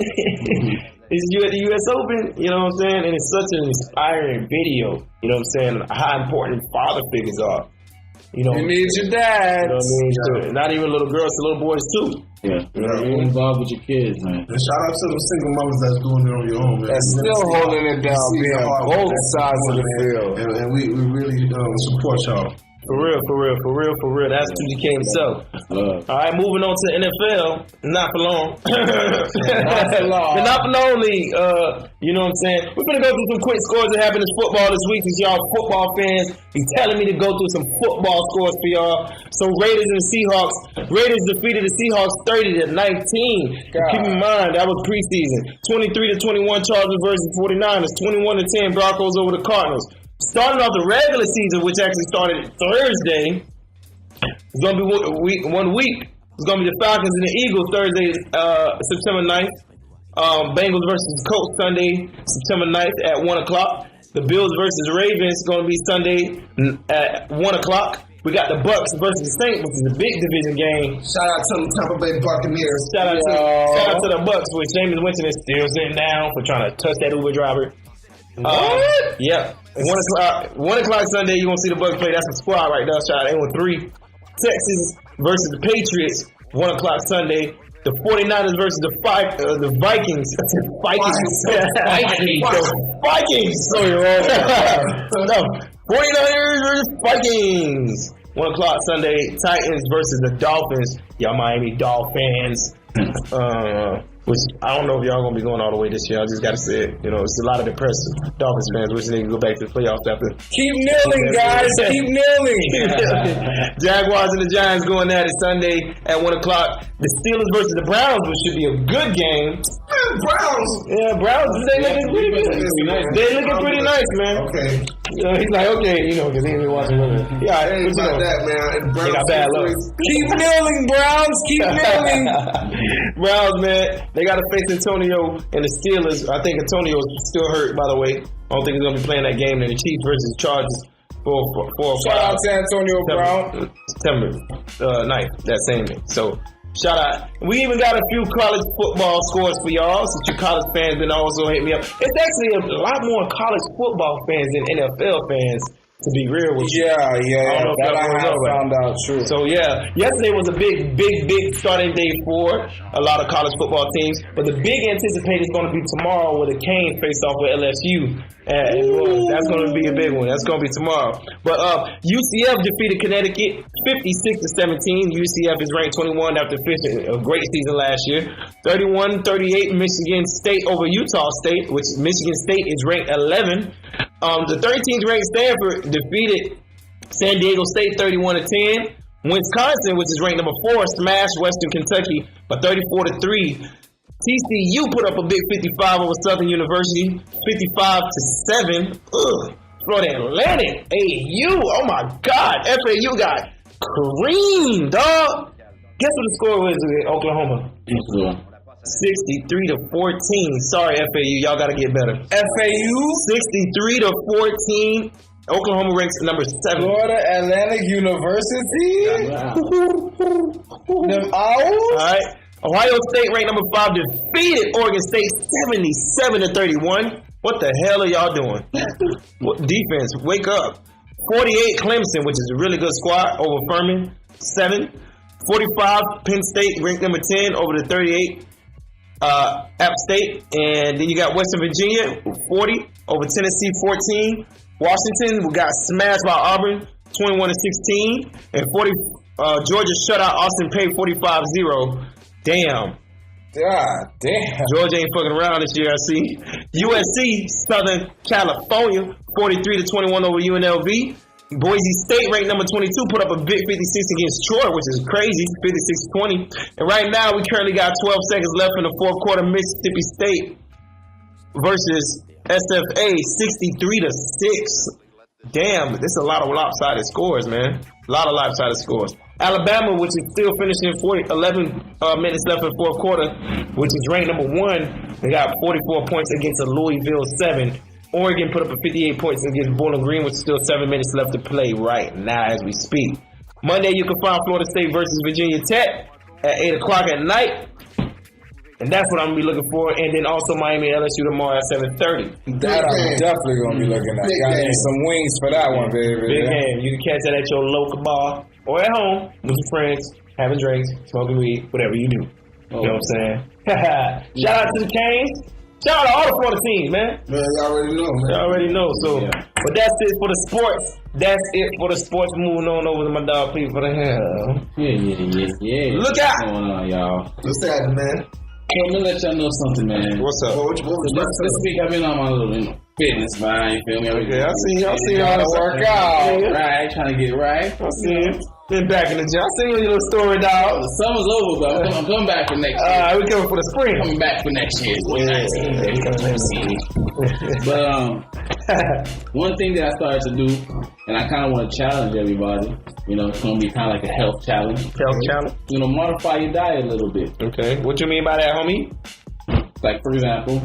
This is you at the U.S. Open. You know what I'm saying? And it's such an inspiring video. You know what I'm saying? How important father figures are. You know, you need your dad. You know what I mean? Not even little girls, little boys too. Yeah, you know, involved with your kids, man. And shout out to the single mothers that's doing it on your own, man. That's still holding it down, being both sides of the field. And we really support y'all. For real. That's 2GK himself. All right, moving on to the NFL. Not for long. Not for long league. You know what I'm saying? We're going to go through some quick scores that happened in football this week because y'all football fans be telling me to go through some football scores for y'all. So Raiders and Seahawks. Raiders defeated the Seahawks 30-19. Keep in mind, that was preseason. 23-21 Chargers versus 49ers. 21-10 Broncos over the Cardinals. Starting off the regular season, which actually started Thursday, it's going to be 1 week. It's going to be the Falcons and the Eagles Thursday, September 9th. Bengals versus Colts Sunday, September 9th at 1 o'clock. The Bills versus Ravens going to be Sunday at 1 o'clock. We got the Bucks versus the Saints, which is a big division game. Shout out to the Tampa Bay Buccaneers. Shout out to the Bucks, with Jameis Winston is still sitting down for trying to touch that Uber driver. What? Yeah. 1 o'clock Sunday, you're going to see the Bucks play. That's a squad right there. Shout out to 3. Texans versus the Patriots, 1 o'clock Sunday. The 49ers versus the Vikings. Vikings. So you're wrong. No. 49ers versus Vikings. 1 o'clock Sunday. Titans versus the Dolphins. Y'all Miami Dolphins. Which I don't know if y'all gonna be going all the way this year. I just gotta say it. You know, it's a lot of depressed Dolphins fans wishing they could go back to the playoffs after. Keep kneeling, guys. Keep kneeling. Jaguars and the Giants going at it Sunday at 1 o'clock. The Steelers versus the Browns, which should be a good game. Browns. Yeah, Browns. They looking pretty good. They looking pretty nice, man. Okay. He's like, okay, because he ain't been watching women. Yeah, It ain't about that, man. And they got bad luck. Keep kneeling, Browns. Keep kneeling. Browns, man, they got to face Antonio and the Steelers. I think Antonio is still hurt, by the way. I don't think he's gonna be playing that game. And the Chiefs versus Chargers. Shout out to Antonio Brown. September 9th, that same day. So, shout out. We even got a few college football scores for y'all, since you college fans been also hit me up. It's actually a lot more college football fans than NFL fans, to be real with you. Yeah. That I have found out, true. So, yeah, yesterday was a big starting day for a lot of college football teams. But the big anticipated is going to be tomorrow with the Canes face off with LSU. That's going to be a big one. That's going to be tomorrow. But UCF defeated Connecticut 56-17. UCF is ranked 21 after finishing a great season last year. 31-38 Michigan State over Utah State, which Michigan State is ranked 11. The 13th ranked Stanford defeated San Diego State 31-10. Wisconsin, which is ranked number 4, smashed Western Kentucky by 34-3. TCU put up a big 55 over Southern University, 55-7. Florida Atlantic, AU, oh my God, FAU got creamed, dog. Guess what the score was in Oklahoma? 63-14. Sorry, FAU, y'all got to get better. FAU 63-14. Oklahoma ranks number 7. Florida Atlantic University. Them Owls. All right. Ohio State ranked number 5 defeated Oregon State 77-31. What the hell are y'all doing? What defense? Wake up. 48 Clemson, which is a really good squad, over Furman 7. 45 Penn State ranked number 10 over the 38 App State, and then you got Western Virginia 40 over Tennessee 14. Washington got smashed by Auburn 21-16, and 40 Georgia shut out Austin Peay 45-0. Damn. God damn. Georgia ain't fucking around this year, I see. USC, Southern California, 43-21 over UNLV. Boise State, ranked number 22, put up a big 56 against Troy, which is crazy, 56-20. And right now, we currently got 12 seconds left in the fourth quarter. Mississippi State versus SFA, 63-6. Damn, this is a lot of lopsided scores, man. A lot of lopsided scores. Alabama, which is still finishing 11 minutes left in the fourth quarter, which is ranked number 1. They got 44 points against a Louisville 7. Oregon put up a 58 points against Bowling Green, with still 7 minutes left to play right now as we speak. Monday, you can find Florida State versus Virginia Tech at 8 o'clock at night. And that's what I'm going to be looking for. And then also Miami LSU tomorrow at 7:30. That I'm definitely going to be looking at. Got some wings for that one, baby. Big game. You can catch that at your local bar or at home with your friends, having drinks, smoking weed, whatever you do. You know what I'm saying? Shout out to the Canes. Shout out to all the Florida teams, man. Man, y'all already know, man. Y'all already know. So, but that's it for the sports. That's it for the sports. Moving on over to my dog, please, for the hell. Yeah. Look out. What's going on, y'all? What's that, man? So I'm gonna let y'all know something, man. What's up? This week I've been on my little fitness vibe, you feel me? Yeah, I see y'all to work out. Right, trying to get right. I see it. Been back in the gym. I seen your little story, dog. The summer's over, but I'm coming back for next year. We coming for the spring. Coming back for next year. But one thing that I started to do, and I kind of want to challenge everybody. You know, it's going to be kind of like a health challenge. Health challenge? You know, modify your diet a little bit. Okay. What you mean by that, homie? Like, for example,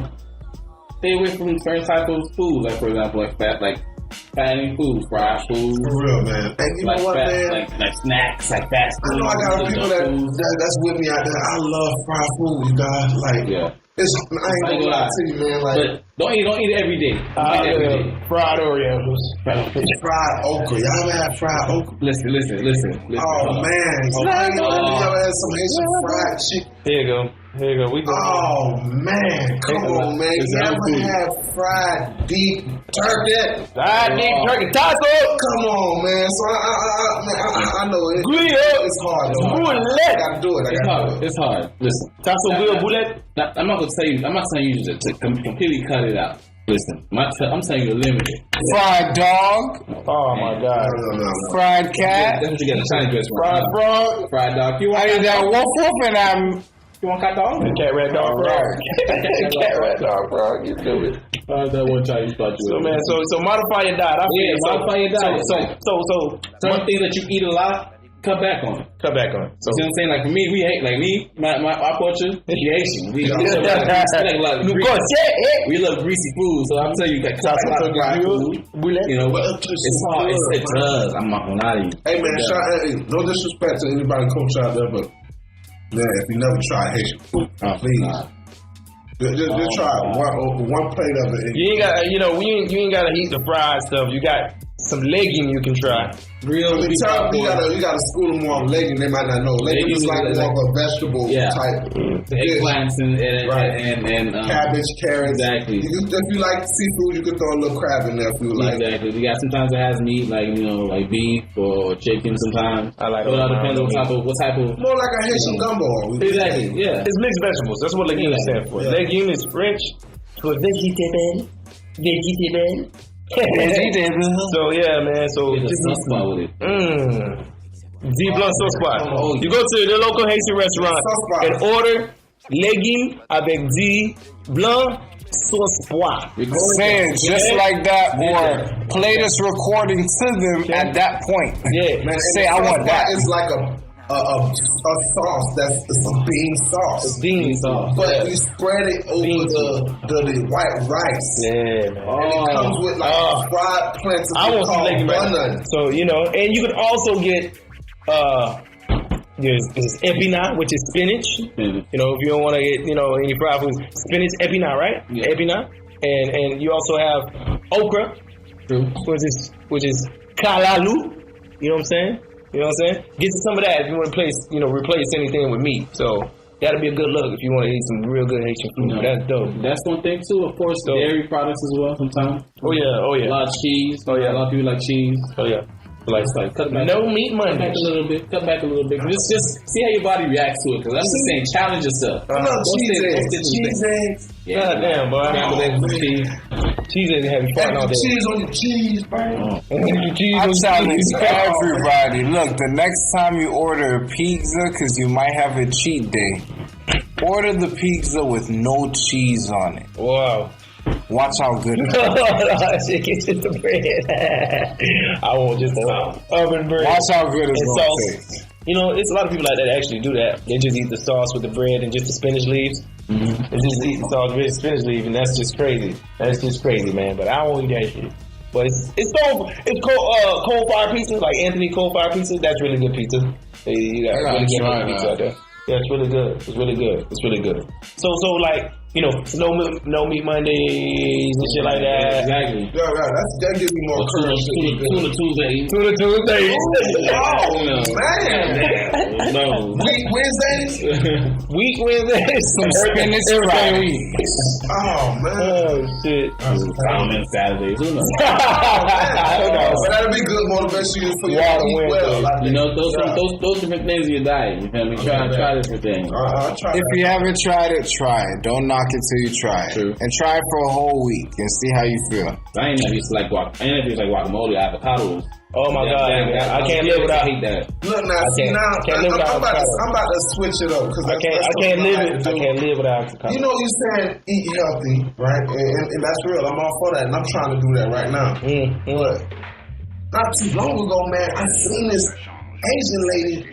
stay away from certain type of foods. Like, for example, fattening foods, fried foods. For real, man. And you know what, man? Like snacks, like fast food. I know I got people that's with me out there. I love fried food, you guys. Like, I ain't gonna lie to you, man. Like, but don't eat it every day. Fried Oreos. Fried okra. Y'all ever had fried okra? Listen. Oh, man. Y'all ever had some Haitian fried chicken? Here you go. We go. Oh, man. Come on, man. You ever had fried beef turkey? Fried beef turkey taco. Come on, man. So I know it. It's hard. I gotta do it. It's hard. Listen. Taco boulet. I'm not telling you to completely cut it out. Listen, I'm telling you to limit it. Fried dog. Oh my God. No. Fried cat. That's what you get. Fried frog. Fried dog. I eat that woof and I'm You want cat dog? Cat, rat, dog, frog. Cat, rat, dog, frog. You do it. That one time you thought you So man, so modify your diet. modify your diet. So some things that you eat a lot, cut back on it. Cut back on it. So, you know what I'm saying? Like for me, we hate, like me, my culture, we Haitian. We love we love greasy food. So I'm telling you, that cut back on fried food. You know, it's hard. It does. I'm not gonna lie to you. Hey man, no disrespect to anybody coach out there, but man, if you never tried Haitian food, please. Just try one plate of it. You ain't got, you ain't got to eat the fried stuff. You got some legume you can try. Real, you gotta school them more on legume. They might not know. Legume is like more of a vegetable type. Eggplants and cabbage, carrots. Exactly. If you like seafood, you can throw a little crab in there if you like. Exactly. We got sometimes it has meat, like like beef or chicken. Sometimes I like. It all depends on what type of. More like a Haitian gumbo. Exactly. Yeah. It's mixed vegetables. That's what legume stands for. Legume is French for vegetable. So yeah, man. So just with it. Z Blunt Sauce Spot. You go to the local Haitian restaurant and order legume avec D Blanc Sauce Spot. Say it just like that, or play this recording to them at that point. Yeah, man. Say I want that. It's like a sauce that's a bean sauce. Bean sauce. But you spread it over the white rice. Yeah, man. And it comes with like fried plantains. I want some legume right. So and you could also get there's épinards, which is spinach. Mm-hmm. If you don't want to get any fried food, spinach épinards, right? Yeah. Épinards, and you also have okra, which is kalalu. You know what I'm saying? You know what I'm saying? Get you some of that if you want to replace anything with meat. So that'll be a good look if you want to eat some real good Haitian food. That's dope. That's one thing too. Of course, dairy products as well. Sometimes. Oh yeah. A lot of cheese. Oh yeah. A lot of people like cheese. Oh yeah. Like cut back. No meat Monday. Cut back a little bit. Just see how your body reacts to it. Because I'm just saying, challenge yourself. Cheese eggs. God damn, boy. Cheese eggs have you farting all day. Cheese on your cheese, bro. I challenge everybody. Look, the next time you order a pizza, because you might have a cheat day, order the pizza with no cheese on it. Wow. Watch how good it is. Get just the bread. I want just the oven bread. Watch how good it's going to taste. It's a lot of people like that actually do that. They just eat the sauce with the bread and just the spinach leaves. Mm-hmm. They just eat the sauce with the spinach leaf, and that's just crazy. That's just crazy, man. But I won't eat that shit. But it's cold fire pizza, like Anthony cold fire pizza. That's really good pizza. You got really good pizza out there. Yeah, it's really good. It's really good. It's really good. So like, no meat Mondays and shit like that. Exactly. Yeah, that gives me more courage. Tuna Tuesdays. Oh, man. No. Week Wednesdays? Week Wednesdays. Some spinach Friday. Oh, man. Oh, shit. Common Saturdays. Who knows? I don't know. But that'll be good motivation for you to eat well. Those different things in your diet. You feel me? Try different things. If you haven't tried it, try it. Don't knock it till you try it. True. And try it for a whole week and see how you feel. I ain't never used to like guacamole, avocados. Oh my God! I can't live without that. Look now, I'm about to switch it up because I can't live without avocado. You saying eat healthy, right? And that's real. I'm all for that, and I'm trying to do that right now. But not too long ago, man, I seen this Asian lady,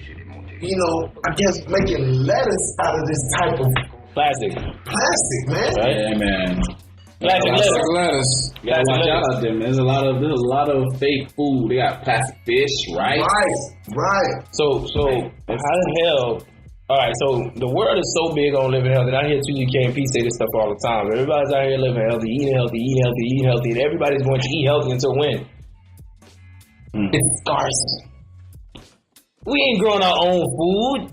I guess making lettuce out of this type of plastic, man. Right? Yeah, man. Plastic lettuce. You gotta watch out there, man. There's a lot of fake food. They got plastic fish, right? Right. So how the hell? All right, so the world is so big on living healthy. And I hear 2UKMP say this stuff all the time. Everybody's out here living healthy, eating healthy, and everybody's going to eat healthy until when? It's scarce. We ain't growing our own food.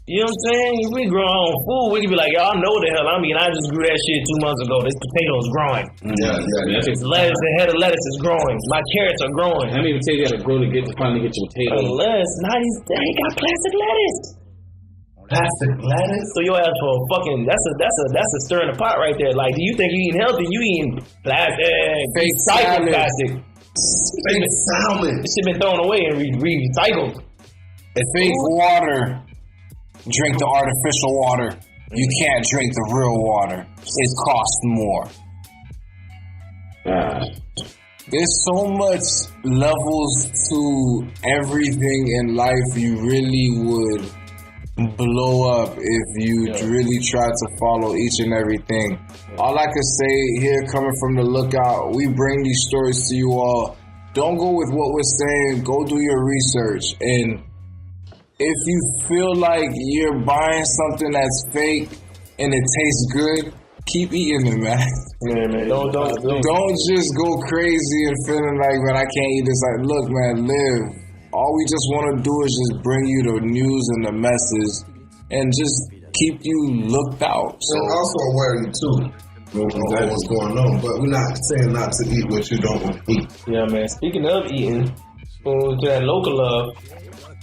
You know what I'm saying? If we grow our own food, we can be like, y'all know what the hell I mean. I just grew that shit 2 months ago. This potato's growing. Yeah. This lettuce, the head of lettuce is growing. My carrots are growing. How many potatoes you gotta grow to finally get your potatoes? Unless, they ain't got plastic lettuce. Plastic lettuce? So you ask for a fucking, that's a stir in the pot right there. Like, do you think you eating healthy? You eating plastic, recycled plastic. Fake salmon. This shit been thrown away and recycled. Fake water. drink the artificial water. You can't drink the real water. It costs more. There's so much levels to everything in life you really would blow up if you really try to follow each and everything. All I can say here, coming from the Lookout, we bring these stories to you all. Don't go with what we're saying. Go do your research. And if you feel like you're buying something that's fake and it tastes good, keep eating it, man. Yeah, man. Don't just go crazy and feeling like, man, I can't eat this. Like, look, man, live. All we just want to do is just bring you the news and the message and just keep you looked out. So, and also aware you too. What's going on, but we're not saying not to eat what you don't want to eat. Yeah, man. Speaking of eating, to that local love,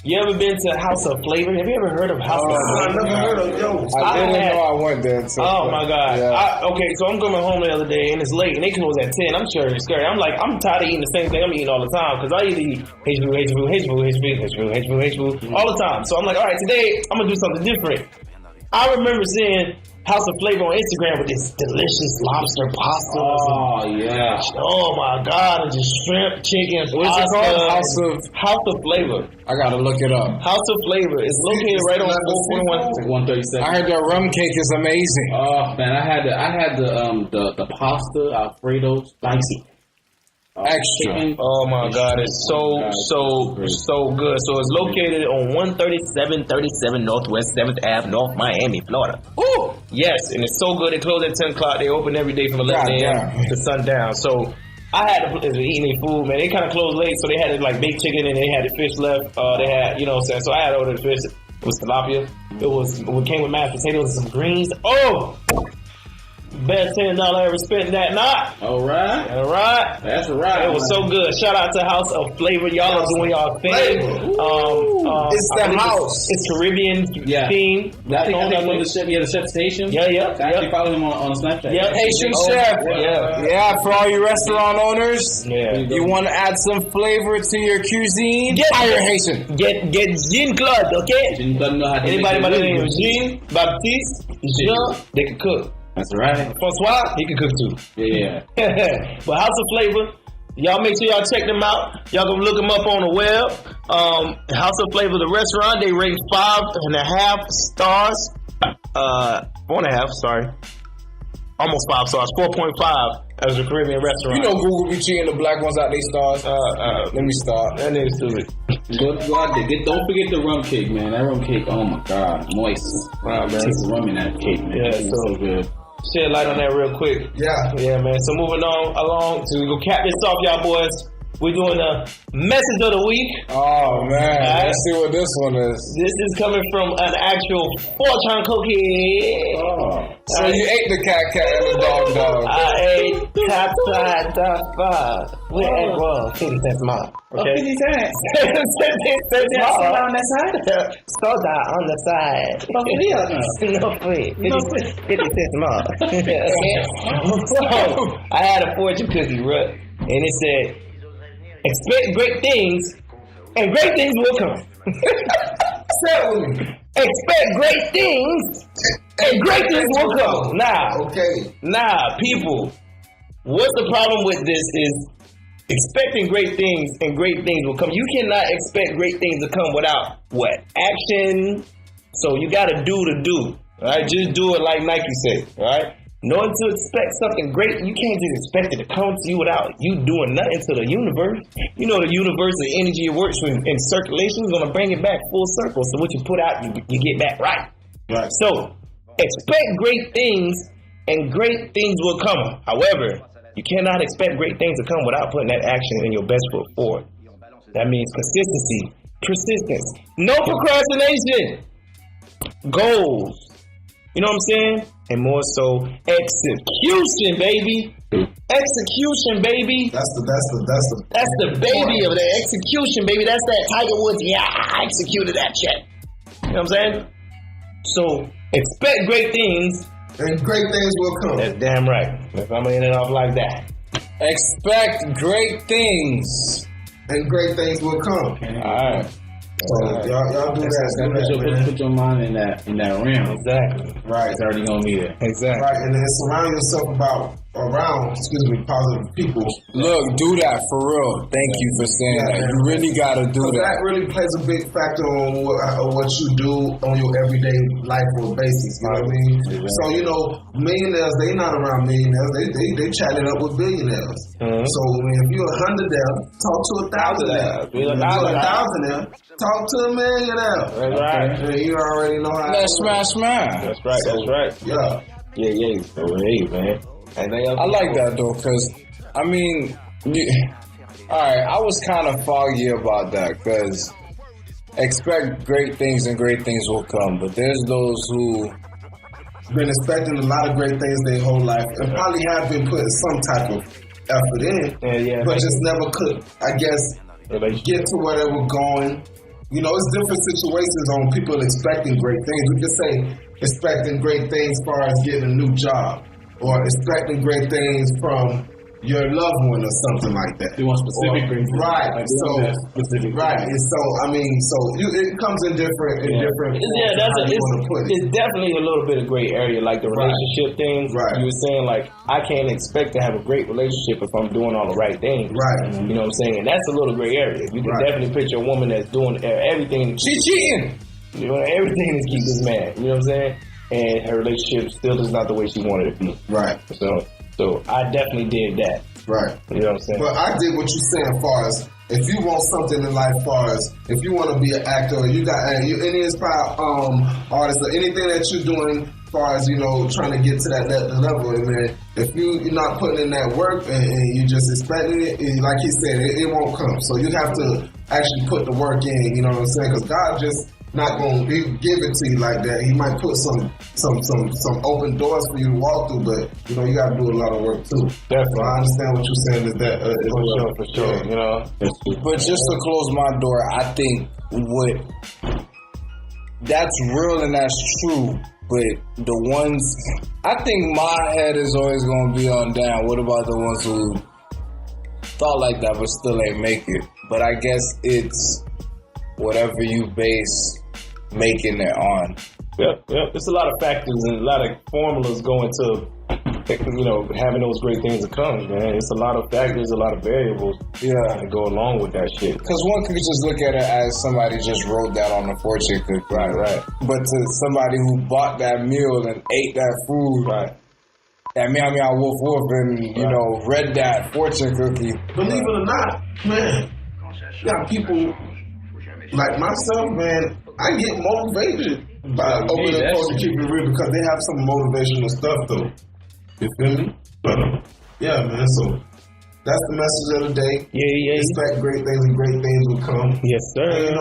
you ever been to House of Flavor? Have you ever heard of House of Flavor? I never heard of I didn't know I went there. So my God. Yeah. Okay, so I'm coming home the other day and it's late and they close at 10. I'm sure it's scary. I'm like, I'm tired of eating the same thing I'm eating all the time because I either eat H-food all the time. So I'm like, all right, today I'm going to do something different. I remember seeing House of Flavor on Instagram with this delicious lobster pasta. Oh, yeah. Oh, my God. And just shrimp, chicken, What's it called? House of Flavor. I got to look it up. House of Flavor. It's located right on 441. 137. I heard their rum cake is amazing. Oh, man, I had the pasta Alfredo spicy. Extra. Chicken. Oh my God, it's so good. So it's located on 13737 Northwest 7th Ave, North Miami, Florida. Ooh, yes, and it's so good. They close at 10 o'clock. They open every day from 11 a.m. to sundown. So I had to eat any food, man. They kind of closed late, so they had like baked chicken and they had the fish left. They had, you know what I'm saying? So I had to order the fish. It was tilapia. It came with mashed potatoes and some greens. Oh! Best $10 I ever spent that night. All right. That's right. It was so good. Shout out to House of Flavor. Y'all are doing y'all thing. It's the house. It's Caribbean theme. I think the chef station. Yeah. I actually follow him on Snapchat. Yeah. Haitian chef. Yeah, for all you restaurant owners. Yeah. You want to add some flavor to your cuisine? Hire Haitian. Get Jean Claude, okay? Anybody by the name of Jean, Baptiste, Jean, they can cook. That's right. Francois, he can cook too. Yeah. But House of Flavor, y'all make sure y'all check them out. Y'all go look them up on the web. House of Flavor, the restaurant, they rate 5.5 stars. 4.5, sorry. Almost 5 stars. 4.5 as a Caribbean restaurant. You know Google be cheating the black ones out they stars. Let me start. That nigga's stupid. Go out there. Don't forget the rum cake, man. That rum cake, oh my God, moist. Wow, man. Taste the rum in that cake, man. Yeah, so good. Shed light on that real quick. Yeah, man. So moving on along to go cap this off, y'all boys. We're doing the message of the week. Oh man, let's see what this one is. This is coming from an actual fortune cookie. So you ate the cat and the dog. I ate cat we ate 50 cents more. Okay. 50 cents. 50 cents more. On the side. Soda on the side. For free or no? No free. 50 cents more. So I had a fortune cookie, right? And it said, expect great things, and great things will come. So, expect great things, and great things will come. Now, people, what's the problem with this is expecting great things, and great things will come. You cannot expect great things to come without what? Action. So you got to do the do. All right, just do it like Nike said. All right. Knowing to expect something great, you can't just expect it to come to you without you doing nothing to the universe. You know, the universe, the energy it works in circulation is going to bring it back full circle. So what you put out, you get back right. So expect great things, and great things will come. However, you cannot expect great things to come without putting that action in your best foot forward. That means consistency, persistence, no procrastination, goals. You know what I'm saying? And more so, execution, baby. Execution, baby. That's the baby of the execution, baby. That's that Tiger Woods. Yeah, I executed that shit. You know what I'm saying? So expect great things, and great things will come. That's damn right. If I'm gonna end it off like that, expect great things, and great things will come. All right. So y'all do that. Put your mind in that realm. Exactly. Right. It's already gonna be there. Exactly. Right, and then surround yourself around positive people. Look, do that for real. Thank you for saying that. You really gotta do that. That really plays a big factor on what you do on your everyday life or basis. You know what I mean? Exactly. So millionaires, they not around millionaires. They chat it up with billionaires. Mm-hmm. So if you're 100 there, talk to 1,000 there. If you're 1,000 there, talk to a millionaire. That's right. And you already know how. That's smash. That's right. That's right. Yeah. So hey, man. I like that though, because I mean, alright, I was kind of foggy about that, because expect great things and great things will come, but there's those who been expecting a lot of great things their whole life and probably have been putting some type of effort in, but just never could, I guess, get to where they were going. It's different situations on people expecting great things. We could say expecting great things as far as getting a new job, or expecting great things from your loved one or something like that. You want specific things. Right. Like Specific. Right. And it comes in different forms. It's definitely a little bit of gray area, like the relationship thing. Right. You were saying, like, I can't expect to have a great relationship if I'm doing all the right things. Right. You know what I'm saying? And that's a little gray area. You can definitely picture a woman that's doing everything. She cheating. Everything to keep this man. You know what I'm saying? And her relationship still is not the way she wanted it to be. Right. So I definitely did that. Right. You know what I'm saying? But I did what you're saying as far as if you want something in life, as far as if you want to be an actor, or you got any inspired artist or anything that you're doing as far as, trying to get to that level, and then if you're not putting in that work and you just expecting it, like he said, it won't come. So you have to actually put the work in, you know what I'm saying? Because God just not going to give it to you like that. He might put some open doors for you to walk through, but you got to do a lot of work too. Definitely. So I understand what you're saying is that for sure. But just to close my door, I think that's real and that's true. But the ones, I think my head is always going to be on down. What about the ones who thought like that but still ain't make it? But I guess it's whatever you base making it on. Yep. There's a lot of factors and a lot of formulas go into, having those great things to come, man. It's a lot of factors, a lot of variables that go along with that shit. Because one could just look at it as somebody just wrote that on a fortune cookie. Right. But to somebody who bought that meal and ate that food, that meow meow woof woof and, read that fortune cookie. Believe it or not, man, you got people like myself, man, I get motivated by opening post to keep it real because they have some motivational stuff though. You feel me? But yeah, man, so that's the message of the day. Yeah. Expect great things and great things will come. Yes, sir. And,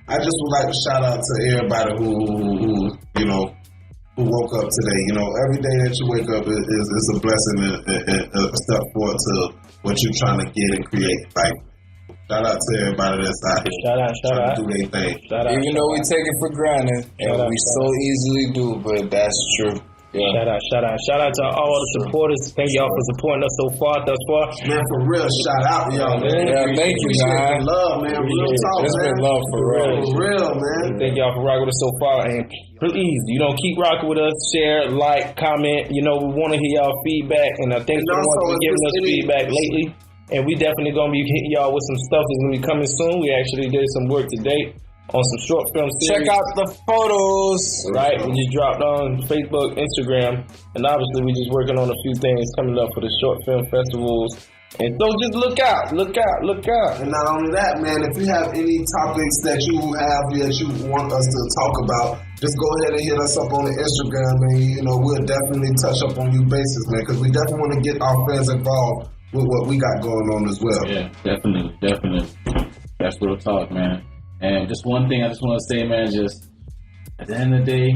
I just would like to shout out to everybody who woke up today. Every day that you wake up is a blessing and a step forward to what you're trying to get and create. Like, shout out to everybody that's out here. Shout out. Do their thing. Even though we take it for granted, and we so easily do, but that's true. Yeah. Shout out to all the supporters. Thank y'all for supporting us so far, thus far. Man, for real, shout out to y'all, man. Yeah, thank you, man. Love, man. Real talk, it's man. been love for real. For real, man. Thank y'all for rocking with us so far. And please, keep rocking with us. Share, like, comment. We want to hear y'all feedback. And I thanks for the ones who giving us feedback lately. And we definitely going to be hitting y'all with some stuff that's going to be coming soon. We actually did some work today on some short film series. Check out the photos. Right, we just dropped on Facebook, Instagram, and obviously we just working on a few things coming up for the short film festivals. And so just look out. And not only that, man, if you have any topics that you want us to talk about, just go ahead and hit us up on the Instagram, and we'll definitely touch up on you basis, man, because we definitely want to get our fans involved with what we got going on as well. Yeah, definitely. That's real talk, man. And just one thing I just want to say, man, just at the end of the day,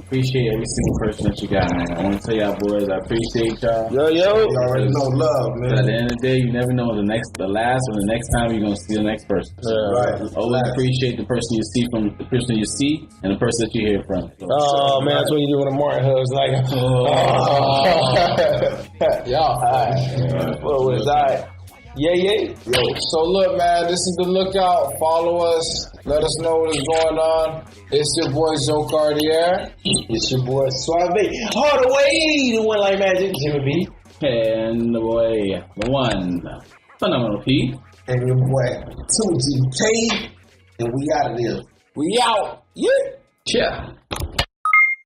appreciate every single person that you got, man. I want to tell y'all boys, I appreciate y'all. Yo. You already know love, man. At the end of the day, you never know the last or the next time you're going to see the next person. Right. Always appreciate the person you see from the person you see and the person that you hear from. Oh, man, that's what you do when a Martin hugs. Like, y'all, all right. Well, it's all right. Yeah. Yo, so look, man, this is the Lookout. Follow us. Let us know what is going on. It's your boy Joe Cartier. It's your boy Suave. Hardaway, the one like magic. Jimmy B. And the boy, the one, Phenomenal P. And your boy 2GK. And we out of there. We out. Yeah.